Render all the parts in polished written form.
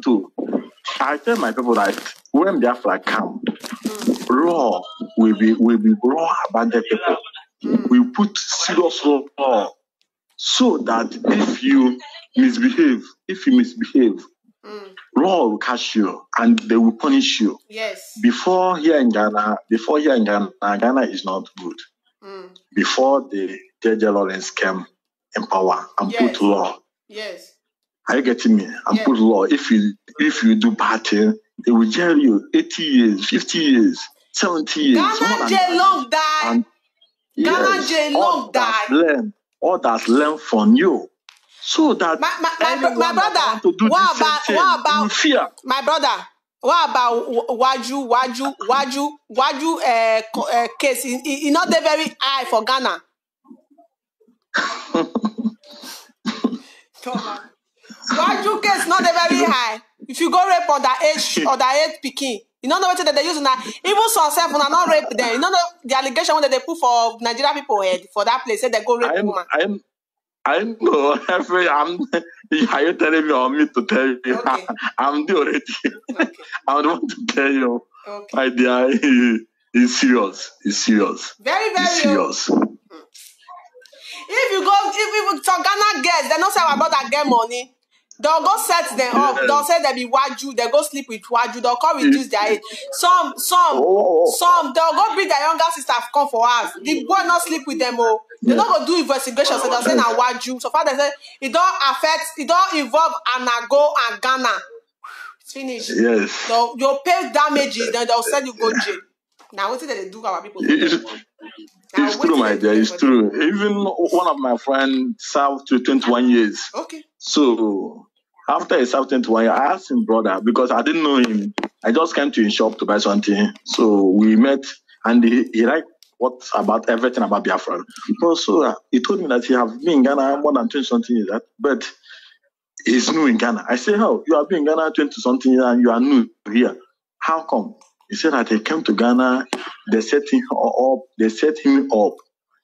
too. I tell my people that when Biafra come, law will be law about the people. We put serious law so that if you misbehave, law will catch you and they will punish you. Yes. Before here in Ghana, Ghana is not good. Before the J.J. Lawrence came in power and put law. Yes. Are you getting me? And put law. If you do bad thing, they will jail you 80 years, 50 years, 70 years. Ghana jail long die. Ghana jail long die. All that's learned from you. So that my brother, what about fear? My brother, what about Waju case? It's not very high for Ghana. Waju case not very high. If you go rape underage pikin, you don't know what they use now. Even some self when not rape them. You don't know the allegation that they put for Nigerian people head for that place. Say they go rape woman. I know. Are you telling me or me to tell you? Okay. I'm there already. Okay. I don't want to tell you. Okay. My dear, it's serious. It's serious. Very, very serious. If you some Ghana girls, they don't say our brother get money. They'll go set them up. They'll say they be Waju. They go sleep with Waju. They'll come reduce their age. Some. They'll go bring their younger sister come for us. The boy not sleep with them. Oh, they don't go do investigation. So they'll say now Waju. So far they say it don't affect. It don't involve Anago and Ghana. It's finished. Yes. So you'll pay damages. Then they'll send you go jail. Now what did they do our people? It's true, my dear. It's true. Even one of my friends served to 21 years. Okay. So after he served 21 years, I asked him, brother, because I didn't know him. I just came to his shop to buy something. So we met, and he liked everything about Biafra. Also, he told me that he has been in Ghana more than 20-something years, but he's new in Ghana. I said, how? You have been in Ghana 20-something years and you are new here. How come? He said that he came to Ghana, they set him up.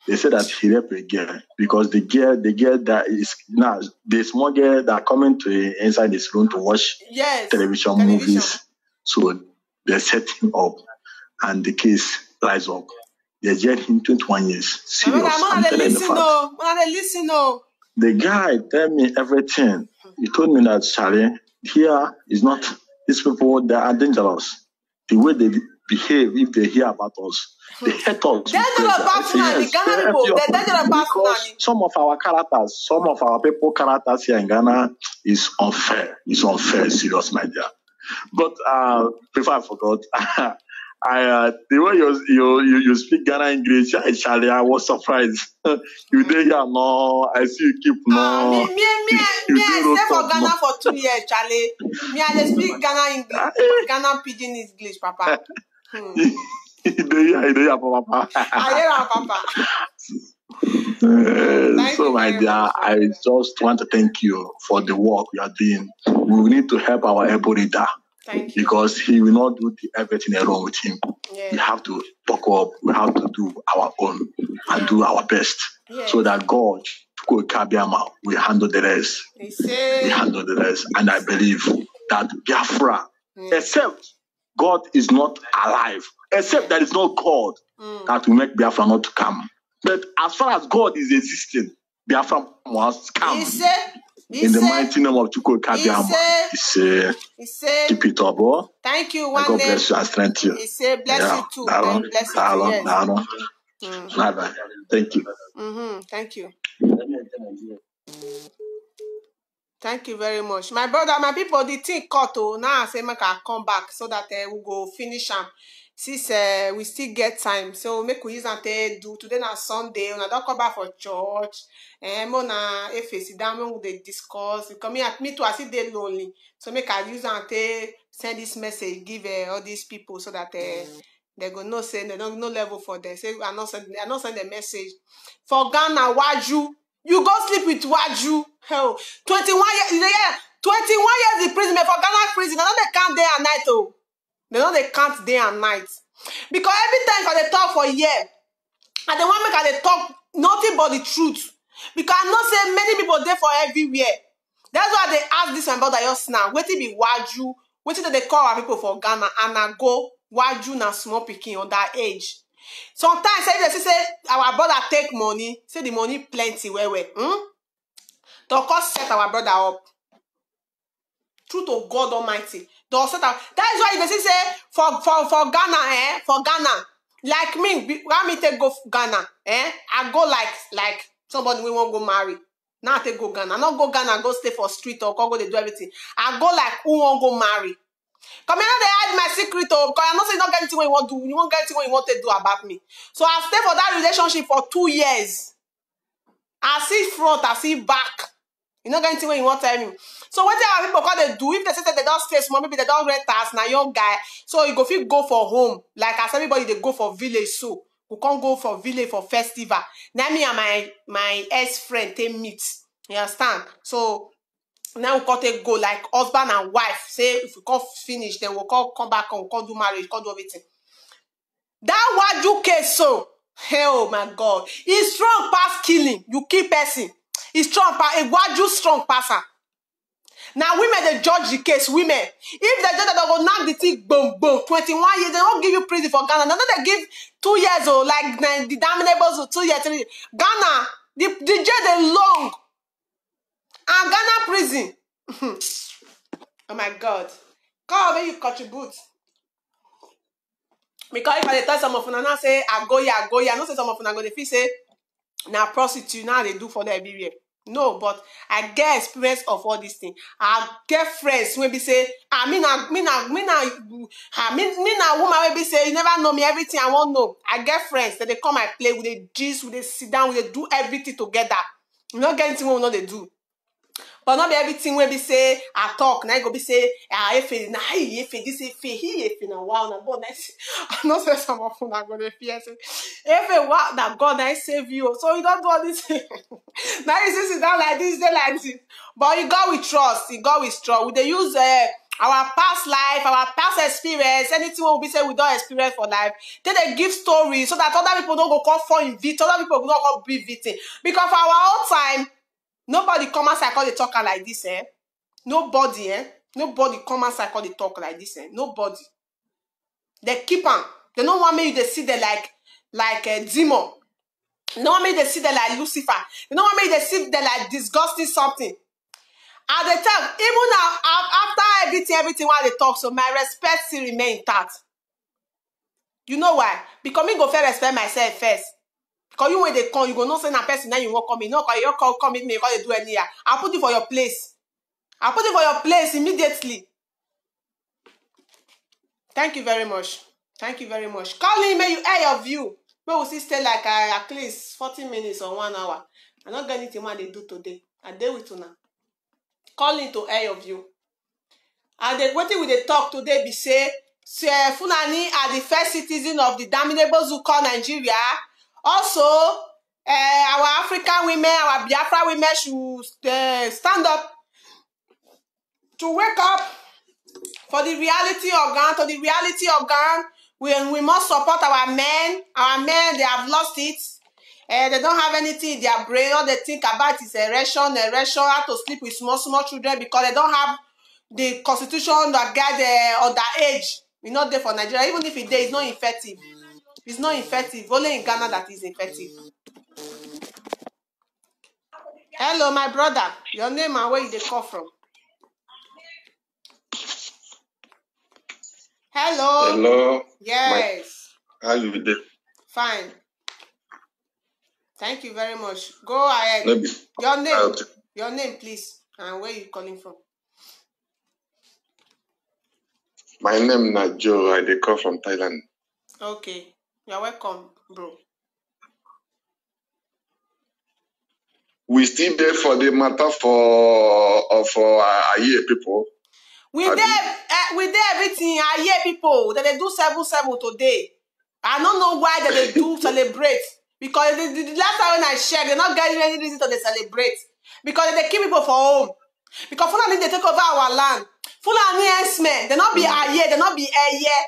They said that he raped a girl because the girl that is now the small girl that coming to inside this room to watch television movies. So they set him up and the case rise up. They jailed him 21 years. Serious. I'm telling the fact. The guy tell me everything. He told me that Charlie, here is not these people that are dangerous. The way they behave, if they hear about us, they hate us. Some of our people characters here in Ghana is unfair. It's unfair, serious, my dear. But before I forgot, the way you speak Ghana English, Charlie, I was surprised. You did here no, I see you keep no. Me, I stay for Ghana for 2 years, Charlie. Me, I speak Ghana English, Ghana Pidgin English, Papa. You hear, Papa. I hear, Papa. So, my dear, I just want to thank you for the work you are doing. We need to help our Ebo leader. Because he will not do everything alone with him. We have to talk up. We have to do our own and do our best so that God, we handle the rest. We handle the rest. And I believe that Biafra, except God is not alive, except there is no God that will make Biafra not to come. But as far as God is existing, Biafra must come. In the mighty name of Chukwu Kabiama, he said, keep it up, bro. Thank you. God bless you and strengthen you. He said, bless you too. Bless you. Thank you. Thank you. Thank you very much. My brother, my people, the thing cut. Now I say, make I come back so that we go finish them. Since we still get time, so make we use and do today na Sunday. When I don't come back for church, mona if sit down, we discuss. Because me too, I see they lonely. So make I use and send this message, give all these people so that they go no say they don't no level for them. Say I not send the message for Ghana. Waju, you go sleep with Waju. Hell, 21 years, 21 years in prison. For Ghana prison, I know they can't day and night. Oh. They know they can't day and night. Because every time they talk for a year, and they want make they talk nothing but the truth. Because I know say many people there for everywhere. That's why they ask this my brother just now. Wetin be waju? Wetin they call our people for Ghana? And I go waju na small pikin on that age. Sometimes if they say our brother take money, say the money plenty well. They'll cost set our brother up. True to God Almighty. They'll set up. That is why they say for Ghana, for Ghana, like me, when me take go Ghana, I go like somebody we won't go marry. Now I take go Ghana. Not go Ghana, go stay for street or go they do everything. I go like who won't go marry. Come here, they hide my secret, because I'm not saying not get anything what you want to do. You won't get anything what you want to do about me. So I stay for that relationship for 2 years. I see front, I see back. You not get anything what you want to tell me. So what our people call they do, if they say that they don't stay small, maybe they don't rent us, now young guy. So you go for home. Like as everybody they go for village, so we can't go for village for festival. Now me and my ex-friend they meet. You understand? So now we can't go like husband and wife. Say if we can't finish, then we'll come back and we can't do marriage, can't do everything. That waju case so, oh my God, it's strong past killing. You kill person. It's strong past a waju strong passer. Now women they judge the case. Women, if they judge that they will knock the thing boom boom 21 years, they don't give you prison for Ghana. Now they give 2 years old like the damnables 2 years 3 years. Ghana the jail they long and Ghana prison. Oh my God, God may you contribute. Because if I tell some of them now say I go here, I know say some of them go they feel say now prostitute now they do for the everywhere. No, but I get experience of all these things. I get friends when be say, me na woman when be say you never know me, everything I won't know. I get friends that they come and play with the gist, with they sit down, with they do everything together. You not get anything what we know they do. But not be everything when be say I talk, now you go be say if this now wow now God nice. I know say some of them are gonna fear say if wow that God nice save you. So you don't do all this. Now you sit down like this, they like this. But you go with trust, you go with trust. They use our past life, our past experience, anything we be say we don't experience for life. Then they give stories so that other people don't go come for in victim, other people don't go be victim. Because for our own time, nobody come outside call the talker like this, Nobody, Nobody come outside call the talk like this, Nobody. They keep on. They don't want me to see them like a demon. They don't want me to see them like Lucifer. They don't want me to see them like disgusting something. At the time, even now, after everything while they talk, so my respect still remain intact. You know why? Because me go first respect myself first. Because you when they come, you go not say na person now you won't come in. No, because you come with me because they do any here. I'll put you for your place. I'll put you for your place immediately. Thank you very much. Thank you very much. Call in, may you air your view. We will still stay like at least 40 minutes or 1 hour. I'm not getting anything what they do today. I deal with you now. Call in to air your view. And then what we they talk today be say Fulani are the first citizen of the damnables who call Nigeria. Also, our African women, our Biafra women should stand up to wake up for the reality of Ghana, to the reality of Ghana. We must support our men. Our men, they have lost it. They don't have anything in their brain. All they think about is erection, how to sleep with small children because they don't have the constitution that guide on that age. We're not there for Nigeria. Even if it's there, it's not effective. It's not effective. Only in Ghana that is effective. Hello, my brother. Your name and where you dey call from? Hello. Hello. Yes. How you doing? Fine. Thank you very much. Go ahead. Maybe. Your name. Your name, please. And where you calling from? My name is Joe. I dey call from Thailand. Okay. You're welcome, bro. We still there for the matter for Aye people. We there everything. I hear people that they do 7-7 today. I don't know why that they do celebrate. Because the last time when I checked, they're not getting any reason to celebrate. Because they keep people for home. Because Fulani, they take over our land. Fulani men, they not be Aye, they not be Aye.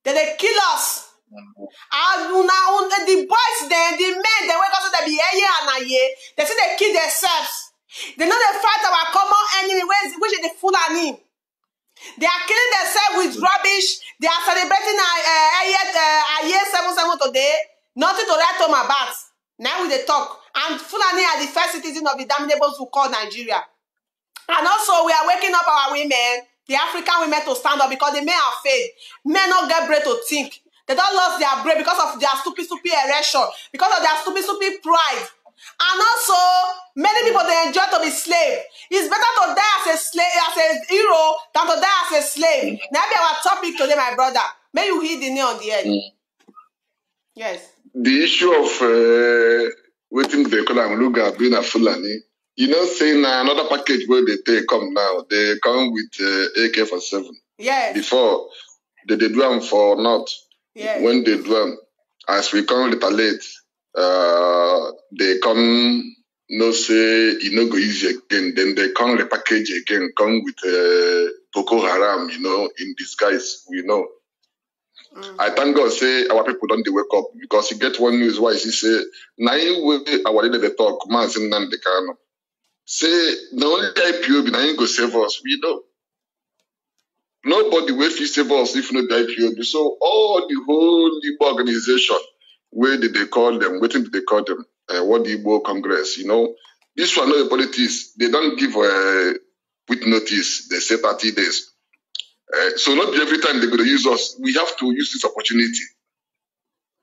They kill us. And now the boys then, the men, they wake up so they be Aye and Aye. They say they kill themselves. They know they fight our common enemy, which is the Fulani. They are killing themselves with rubbish. They are celebrating a year 77 today. Nothing to write home about. Now we they talk. And Fulani are the first citizen of the damnables who call Nigeria. And also we are waking up our women, the African women, to stand up because the men are failed. Men don't get brain to think. They don't lose their brain because of their stupid erection, because of their stupid pride. And also, many people, they enjoy to be slave. It's better to die as a slave, as a hero, than to die as a slave. Now be our topic today, my brother. May you hit the nail on the head. Yes. The issue of waiting they call Luga being a Fulani, you know, saying another package where they take come now, they come with AK-47. Yes. Before, they do them for not. Yes. When they do them, as we come retaliate, they come, no say, you know, go easy again. Then they come repackage again, come with Boko Haram, you know, in disguise, we know. I thank God say our people don't wake up because you get one news why he say, now you our leader they talk, man, say, the only IPOB, now you go save us, we know. Nobody will save us if not the IPOB. So all the whole Igbo organization, where did they call them? What did they call them? What the Igbo Congress, you know? This one, no politics. They don't give with notice. They say 30 days. So not every time they're going to use us. We have to use this opportunity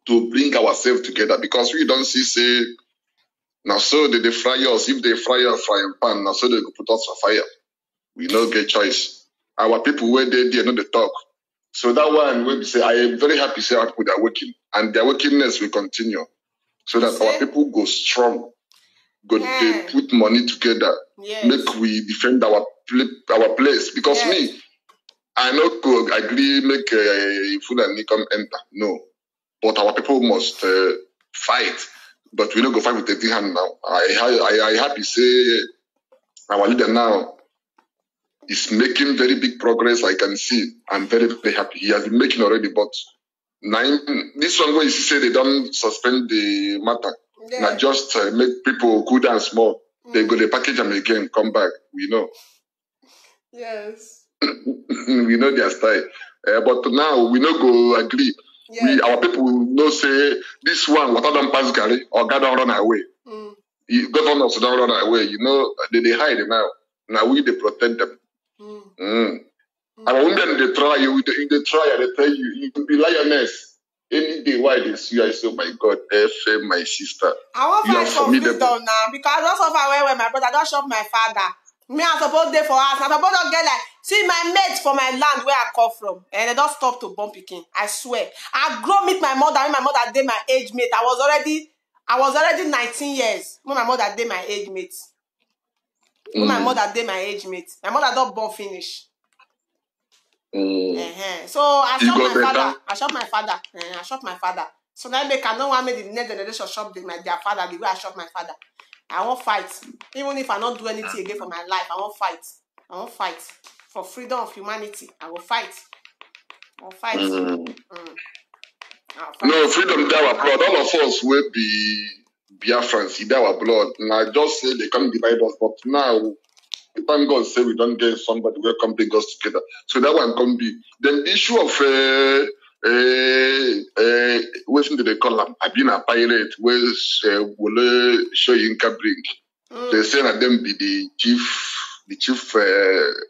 to bring ourselves together because we don't see, say, now so they fry us. If they fry us frying pan, now so they go put us on fire. We don't get choice. Our people where they know the talk. So that one, when we say, I am very happy to say our people are working. And their workingness will continue. So that our people go strong. They put money together. Yes. Make we defend our place. Because me, I not go agree, make Fulani come enter. No. But our people must fight. But we don't go fight with the hand now. I happy say our leader now is making very big progress. I can see. I'm very, very happy. He has been making already, but this one where you say they don't suspend the matter. Yeah. Not just make people good and small. They go to package them again, come back. We know. Yes. We know their style. But now we no go agree. Yeah. Our people know say this one, what don't pass Gary or God don't run away. Governors don't run away. You know, they hide now. Now we they protect them. And when they try you, they tell you, you can be lioness. Any day why they see I say, oh my God, my sister. I want fight for freedom now because I don't suffer away with my brother, I don't shop my father. Me, I'm supposed to for us. I'm supposed to get like, see my mates for my land where I come from. And they don't stop to bomb picking. I swear. I grow meet my mother when my mother did my age mate. I was already 19 years when my mother did my age mate. When my mother did my age mate. My mother don't born finish. So I shot my father. I shot my father. So now they cannot want me the next generation shop their father the way I shot my father. I won't fight. Even if I don't do anything again for my life, I won't fight. I won't fight. For freedom of humanity, I will fight. I will fight. No, freedom that our blood. All of us will be Biafrans, in our blood. And I just say they can't divide us, but now thank God say we don't get somebody who come bring us together. So that one can be. Then the issue of what did they call them? I've been a pirate where Wole Shoyinka bring. They say that them be the chief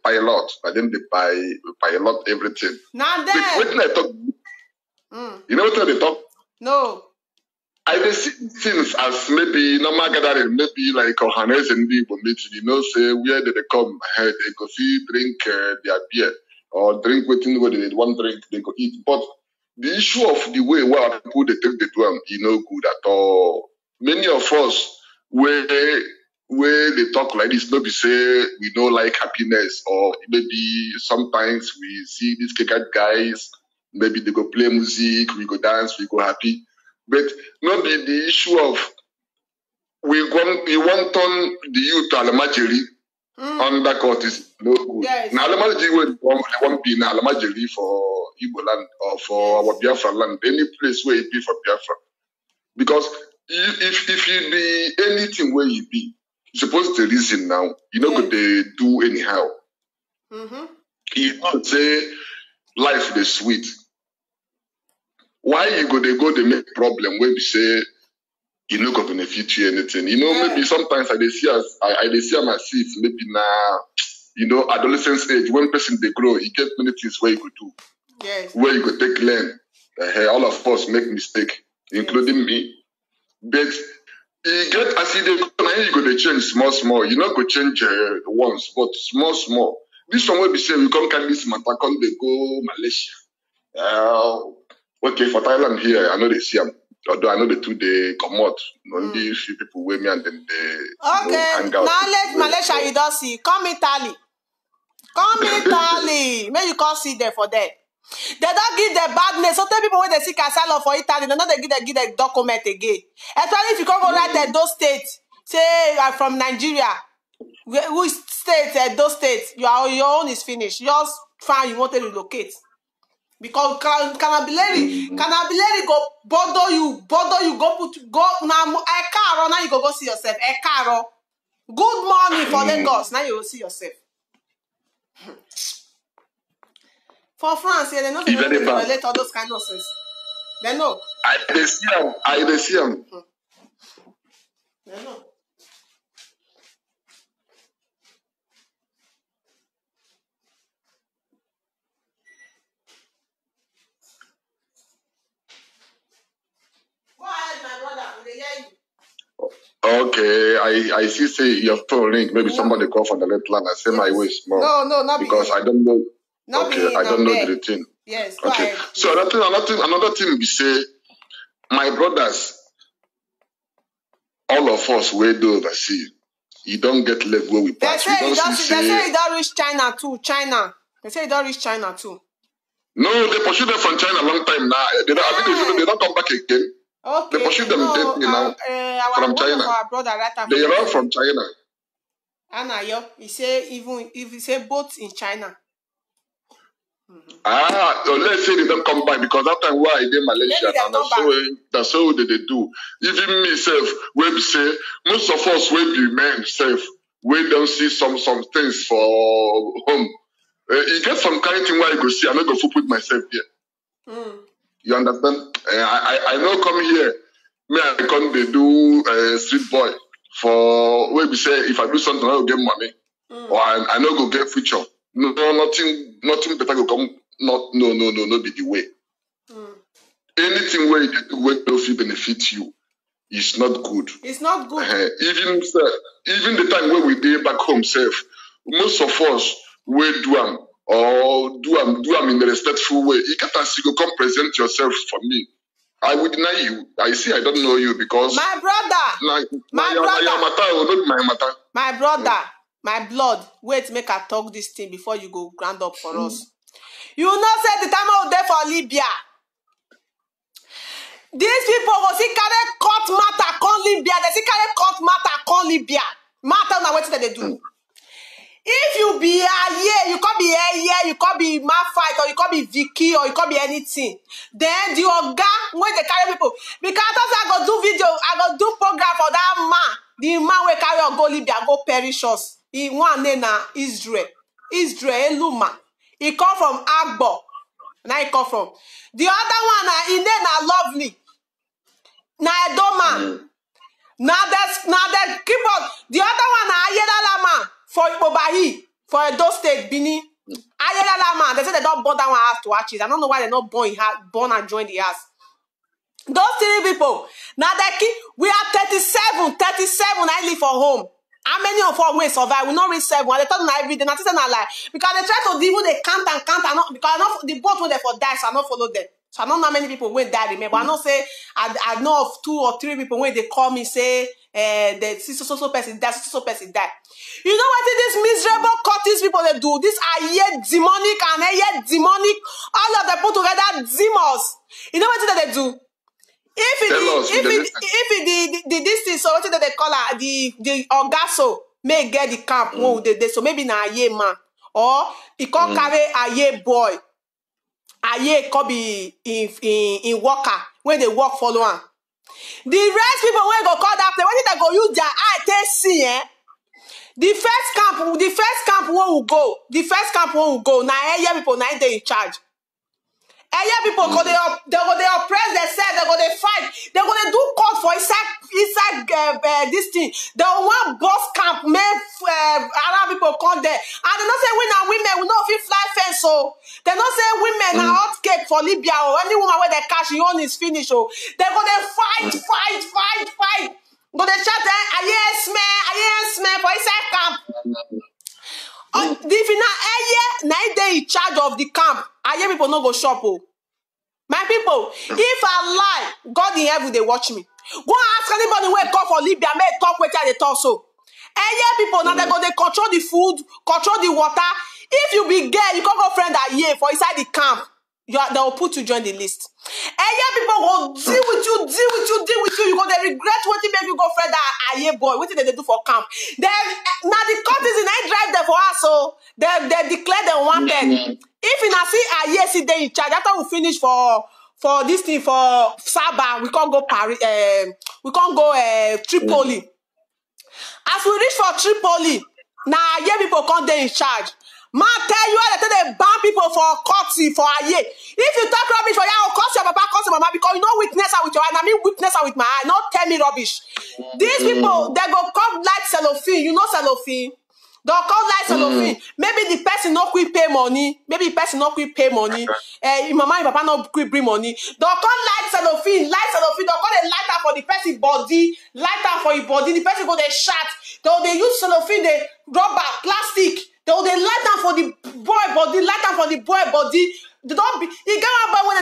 pilot, but then they pilot everything. Now then. What did I talk? You know what they talk? No. I see things as maybe normal gathering, maybe like Ohanes and people meeting, you know, say where they come ahead, they go see, drink their beer or drink waiting where they want drink, they go eat. But the issue of the way where people they take the drum, you know, good at all. Many of us where they talk like this, maybe say we don't like happiness, or maybe sometimes we see these kick-out guys, maybe they go play music, we go dance, we go happy. But not the issue of we want on the youth to Alamajiri under court is no good. Yes. Now Alamajiri won't be now Alamajiri for Igbo land or for our Biafra land, any place where it be for Biafra. Because if you be anything where you be, suppose the reason now, you know, what they do anyhow. You don't say life is sweet. Why you go, they make problem where we say, you know, go benefit you anything. You know, maybe sometimes I see myself, maybe now, you know, adolescence age, when person they grow, you get many things where you could do. Yes. Where you could take learn. All of us make mistake, including me. But you get as you go to change small. You not go change once, but small. This one will be saying we come can this matter, come they go Malaysia. Okay, for Thailand here, I know they see them. Although I know the 2 day come out, only few people with me and then they hang out. Now let Malaysia you don't see. Come Italy. Maybe you can't see there for them. They don't give the badness. So tell people when they see asylum for Italy, they know they give the document again. Especially if you come go right those states, say you are from Nigeria, which state, those states, your own is finished. Yours fine, you want to relocate. Because Canabillary go bother you, go now Ekaro, now you go see yourself. Ekaro. Good morning for Lagos, now you will see yourself. For France, they know they relate all those kind of nonsense. They know. I see them. They know. Go ahead, my brother. They hear you. Okay, I see. Say your phone ring. Maybe somebody call from the left line. I say my way small. No, not because I don't know. Okay, I don't know the routine. Yes. Okay. So another thing we say, my brothers, all of us we do overseas. You don't get left where we pass. They say you don't reach China too. They say you don't reach China too. No, they pursue them from China a long time now. They don't come back again. Okay. They pursue them now from China. Our brother, right, they are from China. Anna, he say even if he say both in China. Let's say they don't come back because that time why I did Malaysia and that's how they do. Even me self, where we say most of us will be men self, we don't see some things for home. You get some kind of thing where you go see, I'm not going to put myself here. You understand? I know come here, me I come they do street boy for where we say if I do something I will get money or I know go get future. No, nothing better go come. No, be the way. Anything where you do where don't benefit you is not good. It's not good. Even the time where we be back home safe, most of us will do them or do them in a respectful way. You can't ask you go come present yourself for me. I would deny you. I see I don't know you because my brother, my brother. My blood, wait, make I talk this thing before you go grand up for us. You know, say the time out there for Libya. These people will see carry court matter, call Libya. They see carry court matter, call Libya. Matter now what they do. If you be here, you can't be here, you can't be Malphite, or you can't be Vicky, or you can't be anything. Then the Oga, when they carry people, because I go do video, I go do program for that man. The man will carry or go Libya, go perish us. He one name na Israel Eluma. He come from Agbo. Now he come from. The other one na he name na Lovely. Na Edoma. Now that keep on. The other one na Ayedala man for Ipobahi for Edo State Bini. Ayedala man. They say they don't burn that one house to watch it. I don't know why they not born and join the house. Those 3 people. Now they keep. We are 37. I live for home. How many of us will survive? We not reach 7. And they talk about every day. Not lie. Because they try to deal with the count and not because the boat when they for die, so I not follow them. So I don't know how many people will die. Remember, I not say I know of 2 or 3 people when they call me say the so person die. You know what these miserable cultist people they do? These are yet demonic and yet demonic. All of them put together demons. You know what they do? If this thing, so what do they call her? The Ogaso may get the camp so maybe na aye man or he can carry aye boy. Aye could be in worker when they work follow on. The rest people when go call that place, when they go use their eye, they see The first camp where we go, now area people now they in charge. Area people go they oppress themselves, they go they fight, they go they do court for inside this thing. They want boss camp, make Arab people come there. And they don't say we now women, we know if you fly fence, so they don't say women are hot cake for Libya or any woman where they cash your own is finished. So they go they fight. Go they shout, I hear smell for inside camp. If in an area, now they in charge of the camp. I hear people no go shop. Oh. My people, if I lie, God in heaven they watch me. Go ask anybody where come for Libya, may talk with they talk so. Area people now they go they control the food, control the water. If you be gay, you can go friend that year for inside the camp. They will put you join the list. Area people go deal with you. You go they regret what you make you go friend that year boy. What did they do for camp? Then now the courtesy I drive them for us, so they declare them wanted. If you not see a year see they in charge, after we finish for this thing for Sabah, we can't go Paris. We can't go Tripoli. As we reach for Tripoli, now year people come there in charge. Man, tell you that they ban people for courtesy for a year. If you talk rubbish for you, I'll curse your papa, curse your mama, because you know weakness with your eye. I mean weakness with my eye. Not tell me rubbish. These people, they go come like cellophane. You know cellophane? They'll come like cellophane. Maybe the person not quick pay money. Mama and papa not quick bring money. They'll come like cellophane. They'll call a lighter for the person body. Lighter for your body. The person go they shot. They use cellophane, they rubber, plastic. They light down for the boy body, They don't be. You get one boy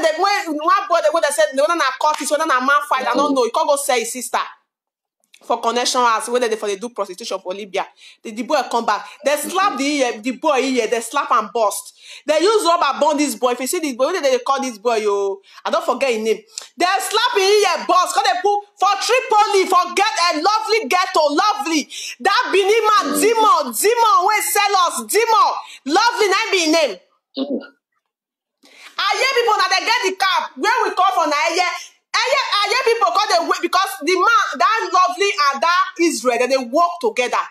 when they said they want to cut this, whether a man fight. I don't know. You can't go say his sister for connection as whether they do prostitution for Libya. The boy come back. They slap the boy here. They slap and bust. They use rubber bond this boy. If you see this boy, they call this boy I don't forget his name. They slap him here, bust. Cause they put for Tripoli, for get a lovely ghetto, lovely. That Binima Dimo, where sell us Dimo, lovely name be name. I hear people that they get the cap where we come from. I hear people call the way because the man that lovely and that Israel that they work together.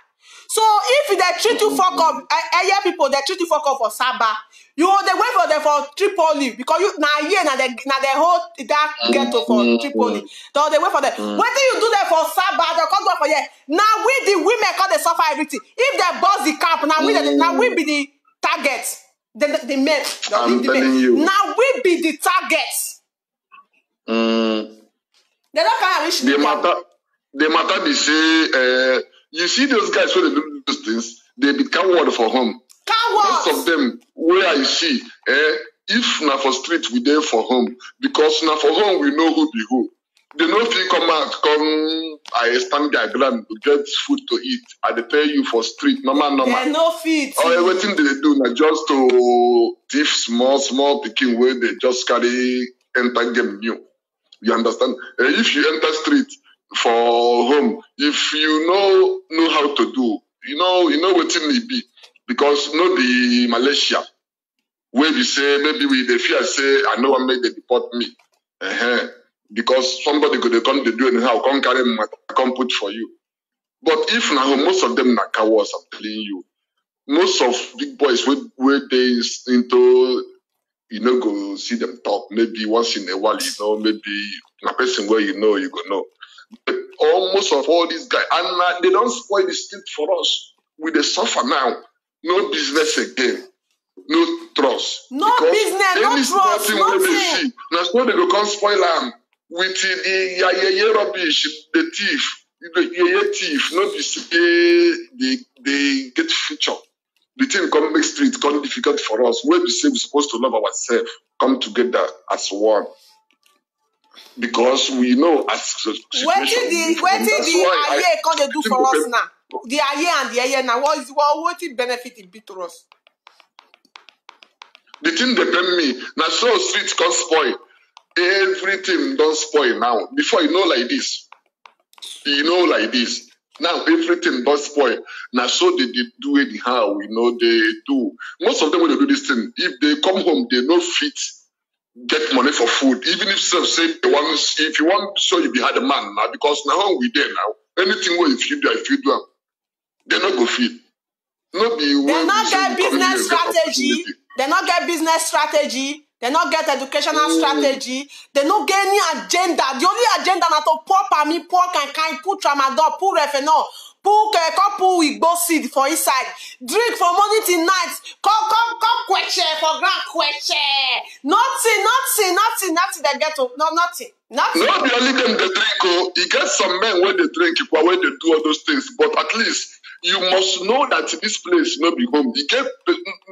So if they treat you fuck up, I hear people they treat you fuck up for Sabah. You they wait for them for Tripoli because you now they hold that ghetto for Tripoli. So they wait for them. What do you do there for Sabah? They come for here. Now we the women call they suffer everything. If they boss the camp, now we be the target. The men. I'm telling you. Now we be the targets. They don't care which the matter they say, you see those guys when they do those things, they become word for home. Cowards. Most of them, where I see, if not for street, we there for home. Because now for home, we know who be who. They know if you come out, I stand their ground to get food to eat. I they tell you for street, normal. They no feet. Or everything they do now just to thief small picking where they just carry enter game new. You understand? If you enter street for home, if you know how to do, you know what it be. Because no be Malaysia, where we say maybe we the fear say I know I made they deport me. Because somebody could come to do anyhow, come carry my come put for you. But if now most of them are cowards, I'm telling you. Most of big boys where they into go see them talk, maybe once in a while, maybe a person where you go know. But almost of all these guys, and they don't spoil the street for us. We they suffer now. No business again. No trust. No business, no trust, nothing. Now so they go come spoil them with the rubbish, the thief, the thief, not they get future. The thing come make street come difficult for us. Where we say we're supposed to love ourselves, come together as one. Because we know as situation. What did the Aye come they do for us now? The Aye and the Aye now, what benefit it be to us? The thing they pay me, now so streets can spoil. Everything don't spoil now. Before like this. Now everything does spoil. Now so they do anyhow, they do. Most of them when they do this thing, if they come home, they no fit get money for food. Even if say if you want to show you be had a man now, because now we there now. Anything where if you do them. they not go fit. No be they not get business strategy. They not get business strategy. They not get educational strategy. They not get any agenda. The only agenda na to pour palmi, pour cancan, put tramadol, put refinol, put couple igbo seed for inside. Drink from morning till night. Come question for grand question. Nothing. They get to nothing. No, be only them they drink. Oh, you get some men when they drink, when they do all those things. But at least you must know that this place not be home. You get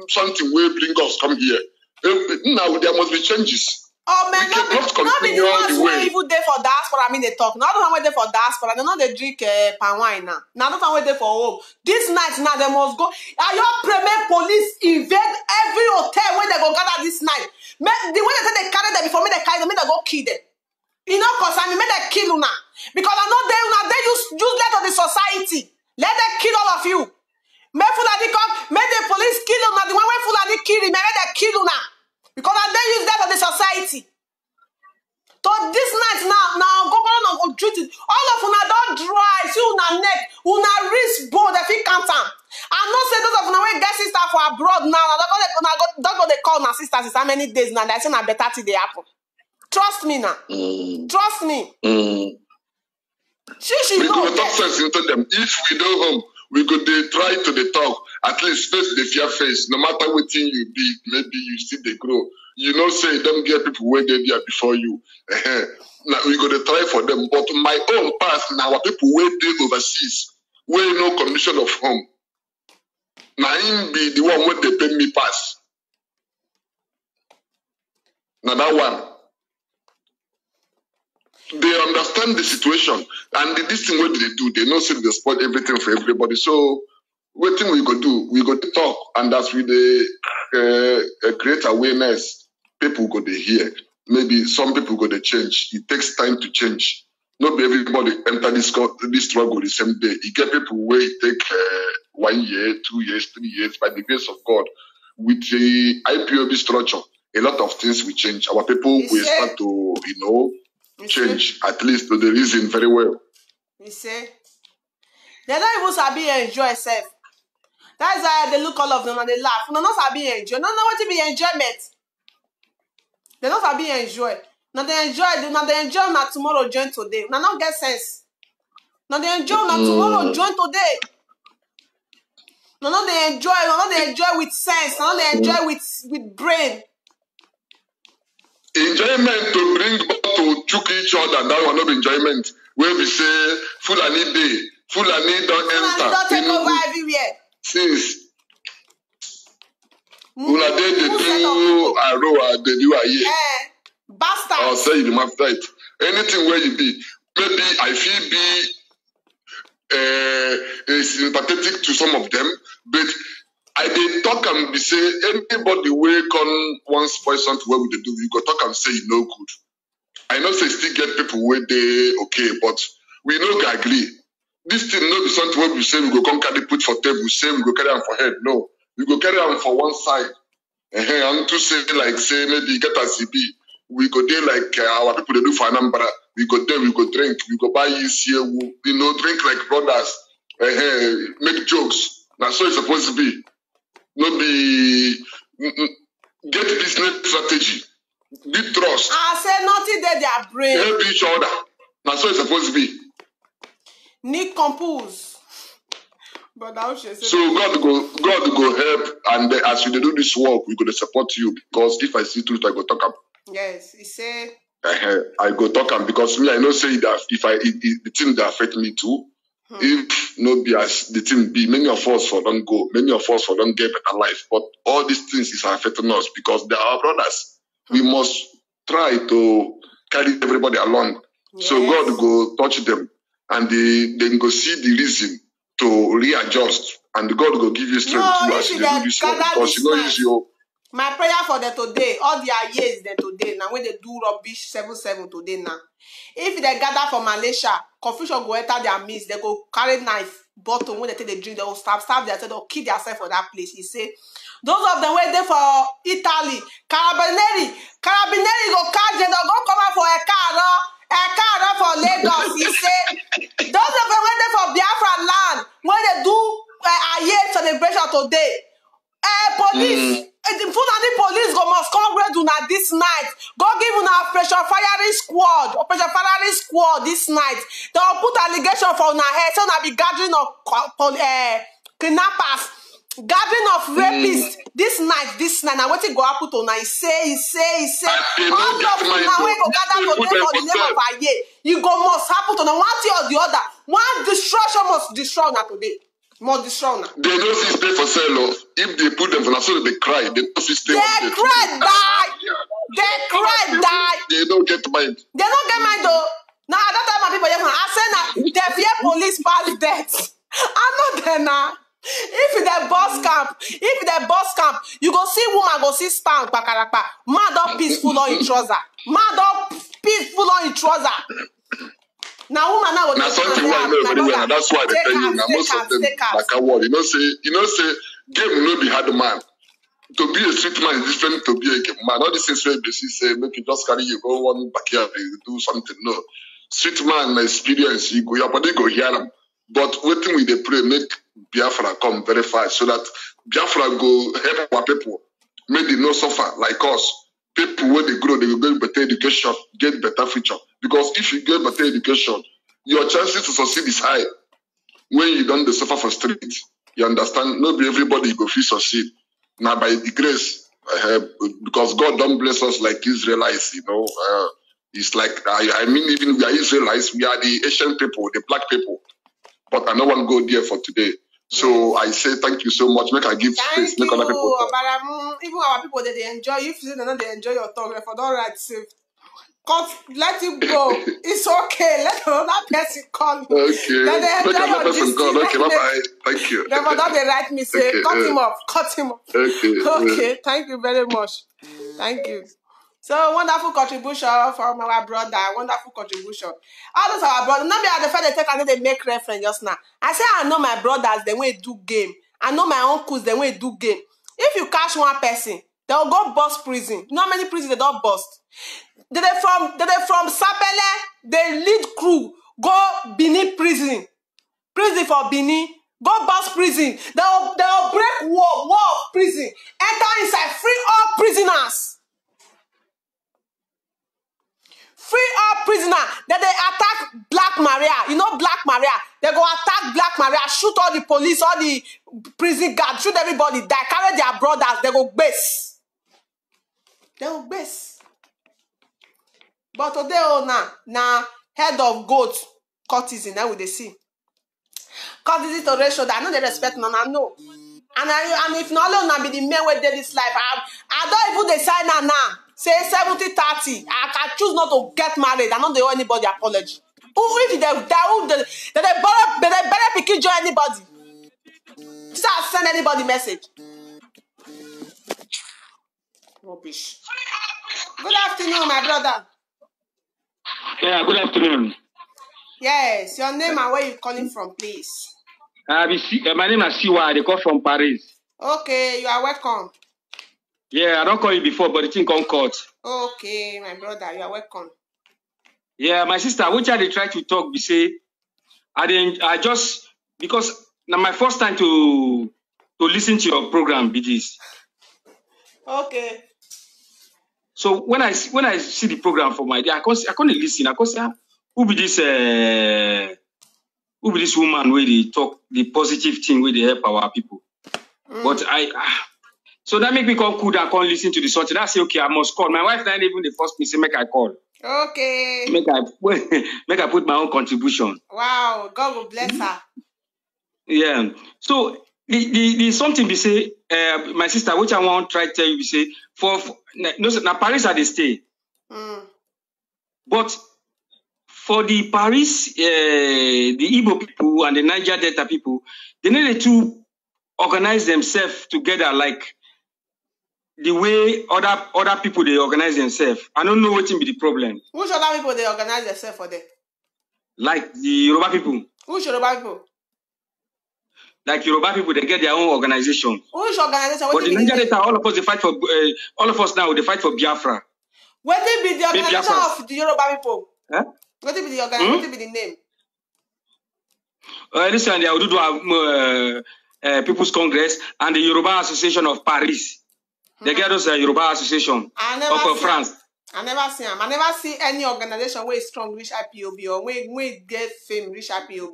something where bring us come here. Now there must be changes. Oh man, not be the ones who even there for diaspora. I mean they talk. Not the one there for diaspora. They know they drink palm wine now. Now not the one there for home. This night now they must go. Are your premier police invade every hotel where they go gather this night? The way they say they carry them before me they carry them, me they go kill them. You know, cause I mean, make them kill una. Because I know they useless to the society. Let them kill all of you. Make Fulani come, make the police kill una. The one way Fulani kill him, make them kill una. Because I they useless to the society. So this night now, go on treat it. All of una don't dry, see una neck, una wrist bone, they feel cancer. I know say those of una wey get sister for abroad now. Don't go they call my sisters how many days now. They say na better till they happen. Trust me now. Trust me. We go talk sense into them. If we go home, we go they try to talk. At least face the fear face. No matter what thing you be, maybe you see they grow. You know, say don't get people where they there before you. Now we go to try for them. But my own path now, people where they overseas, where no condition of home. Now him be the one where they pay me pass. Now that one. They understand the situation, and this thing what they do, they know say they spoil everything for everybody. So what thing we go do? We go to talk, and as we create awareness, people go to hear. Maybe some people go to change. It takes time to change. Not everybody enter this struggle the same day. You get people where it take 1 year, 2 years, 3 years. By the grace of God, with the IPOB structure, a lot of things will change. Our people will start to, change, at least to the reason very well. You say they don't even sabi enjoy self. That's why they look all of them and they laugh. No, not sabi enjoy. No, what to be enjoyment. They don't sabi enjoy. Now they enjoy. Now they enjoy. Now tomorrow join today. Now not get sense. Now they enjoy. Now tomorrow join today. Now they enjoy. Now they enjoy with sense. Now they enjoy with brain. Enjoyment to bring back to choke each other, that one not enjoyment. Where we say Fulani day, Fulani don't enter. Fulani don't take over everywhere. Since una dey dey do Aroa, they do Aye. Bastard. I'll say you must right. Anything where you be, maybe I feel be sympathetic to some of them, but I dey talk and be say anybody wey come one spoil something where we dey do, we go talk and say e no good. I know say still get people where they okay, but we no go agree. This thing no be something where we say we go come carry put for table, say we go carry am for head. No, we go carry am for one side. And to say like say maybe get a CB, we go there like our people they do for Anambra. We go there, we go drink, we go buy here, drink like brothers. Make jokes. That's so it's supposed to be. Not be get business strategy, be trust. I say nothing that they are brain. Help each other. That's so it's supposed to be. Need compose. But so God go help, and as you do this work, we gonna support you, because if I see truth, I go talk up. Yes, he said. I go talk up because me I know say that if the thing that affect me too. If no be as the thing be, many of us for don't go, many of us for don't get better life. But all these things is affecting us because they are our brothers. We must try to carry everybody along. Yes. So God go touch them, and they go see the reason to readjust, and God go give you strength to as you do this work, because you know it's your. My prayer for them today, all their years them today, now when they do rubbish 7-7 today now. If they gather from Malaysia, confusion go enter their midst, they go carry knife, bottle, when they take the drink, they will stab themselves, they'll kill themselves for that place. He say, those of them waiting for Italy, Carabinieri go catch them, they'll go come out for a car for Lagos. He say, those of them waiting for Biafra land, when they do una this night. Go give una Operation Firing Squad this night. They will put allegation for una head, so una be gathering of kidnappers, gathering of rapists this night. Now what it go happen to una? He say. All of una when go gather today for the name of Aye, you go must happen to una one thing or the other. One destruction must destroy una today. Must destroy una. They don't see stay for sale. If they put them for so they cry. They don't see stay. They cry die. They don't get mind. They don't get mind though. Now that time my people I say now they fear police pass death. I'm not there now. If the boss camp, you go see woman go see stand pakarapa. Man don peaceful on in trouser. Now woman now go now something why you know very well. That's why they tell you now most of them like a word. You know say game no be hard man. To be a street man is different to be a game man. All this is where they say make you just carry you go one backyard and do something. No. Street man experience, you go your body go hear them. But waiting with the pray make Biafra come very fast so that Biafra go help our people. Make them no suffer like us. People when they grow, they will get better education, get better future. Because if you get better education, your chances to succeed is high. When you don't suffer for street, you understand. Not be everybody go feel succeed. Now by the grace, because God don't bless us like Israelites, you know. It's like I mean, even we are Israelites, we are the Asian people, the black people. But I don't want to go there for today. So I say thank you so much. Make I give space. Make other people talk. Even our people they enjoy. If you don't they enjoy your talk, for don't write safe. Let it go. It's okay. Let another person call. Okay. Let another person call. Okay, bye-bye. Thank you. Never that they write me say, Okay, cut him off. Okay. Thank you very much. Thank you. So wonderful contribution from our brother. Wonderful contribution. All those our brothers. Not be at the fact they take and they make reference just now. I say I know my brothers, they will do game. I know my uncles, they will do game. If you catch one person, they'll go bust prison. You know how many prisons they don't bust? They from Sapele, they lead crew, go Benin prison. Prison for Benin. Go bust prison. They'll break wall of prison. Enter inside, free all prisoners. Free all prisoner. Then they attack Black Maria. You know Black Maria. They go attack Black Maria, shoot all the police, all the prison guards, shoot everybody. They carry their brothers. They go base. But today, now head of goat courtesan. Now we they see. Courtesy to ratio that I know they respect none. I know. And if not alone, be the men where they this life. I don't even decide now. Say 70-30. I can choose not to get married. I don't owe anybody apology. Who if they better pick join anybody? Start send anybody message. Rubbish. Good afternoon, my brother. Yeah, good afternoon. Yes, your name and where you calling from, please. My name is Siwa. They call from Paris. Okay, you are welcome. Yeah, I don't call you before, but the thing come court. Okay, my brother, you are welcome. Yeah, my sister, which I try to talk, we say, I just because now my first time to listen to your program, be this. Okay. So when I see the program for my day, I can't listen. I can't say, who be this woman where they talk the positive thing where they help our people. But so that make me come cool and can't listen to the song. That's okay, I must call. My wife not even the first me say make I call. Okay. Make I put my own contribution. Wow, God will bless her. Yeah. So the something we say, my sister, which I want to try to tell you, we say now Paris are they stay. But for the Paris, the Igbo people and the Niger Delta people, they need to organize themselves together like the way other people they organize themselves. I don't know what will be the problem. Which other people they organize themselves for them? Like the Yoruba people. Which Yoruba people? Like Yoruba people, they get their own organization. Which organization? But the Niger Delta, all of us they fight for. All of us now they fight for Biafra. What will be the organization of the Yoruba people? Huh? What will be the organization? What will be the name? Listen, the Oduduwa People's Congress and the Yoruba Association of Paris. They get those Yoruba Association of France. I never see them. I never see any organization where it's strong reach IPOB or where get fame reach IPOB.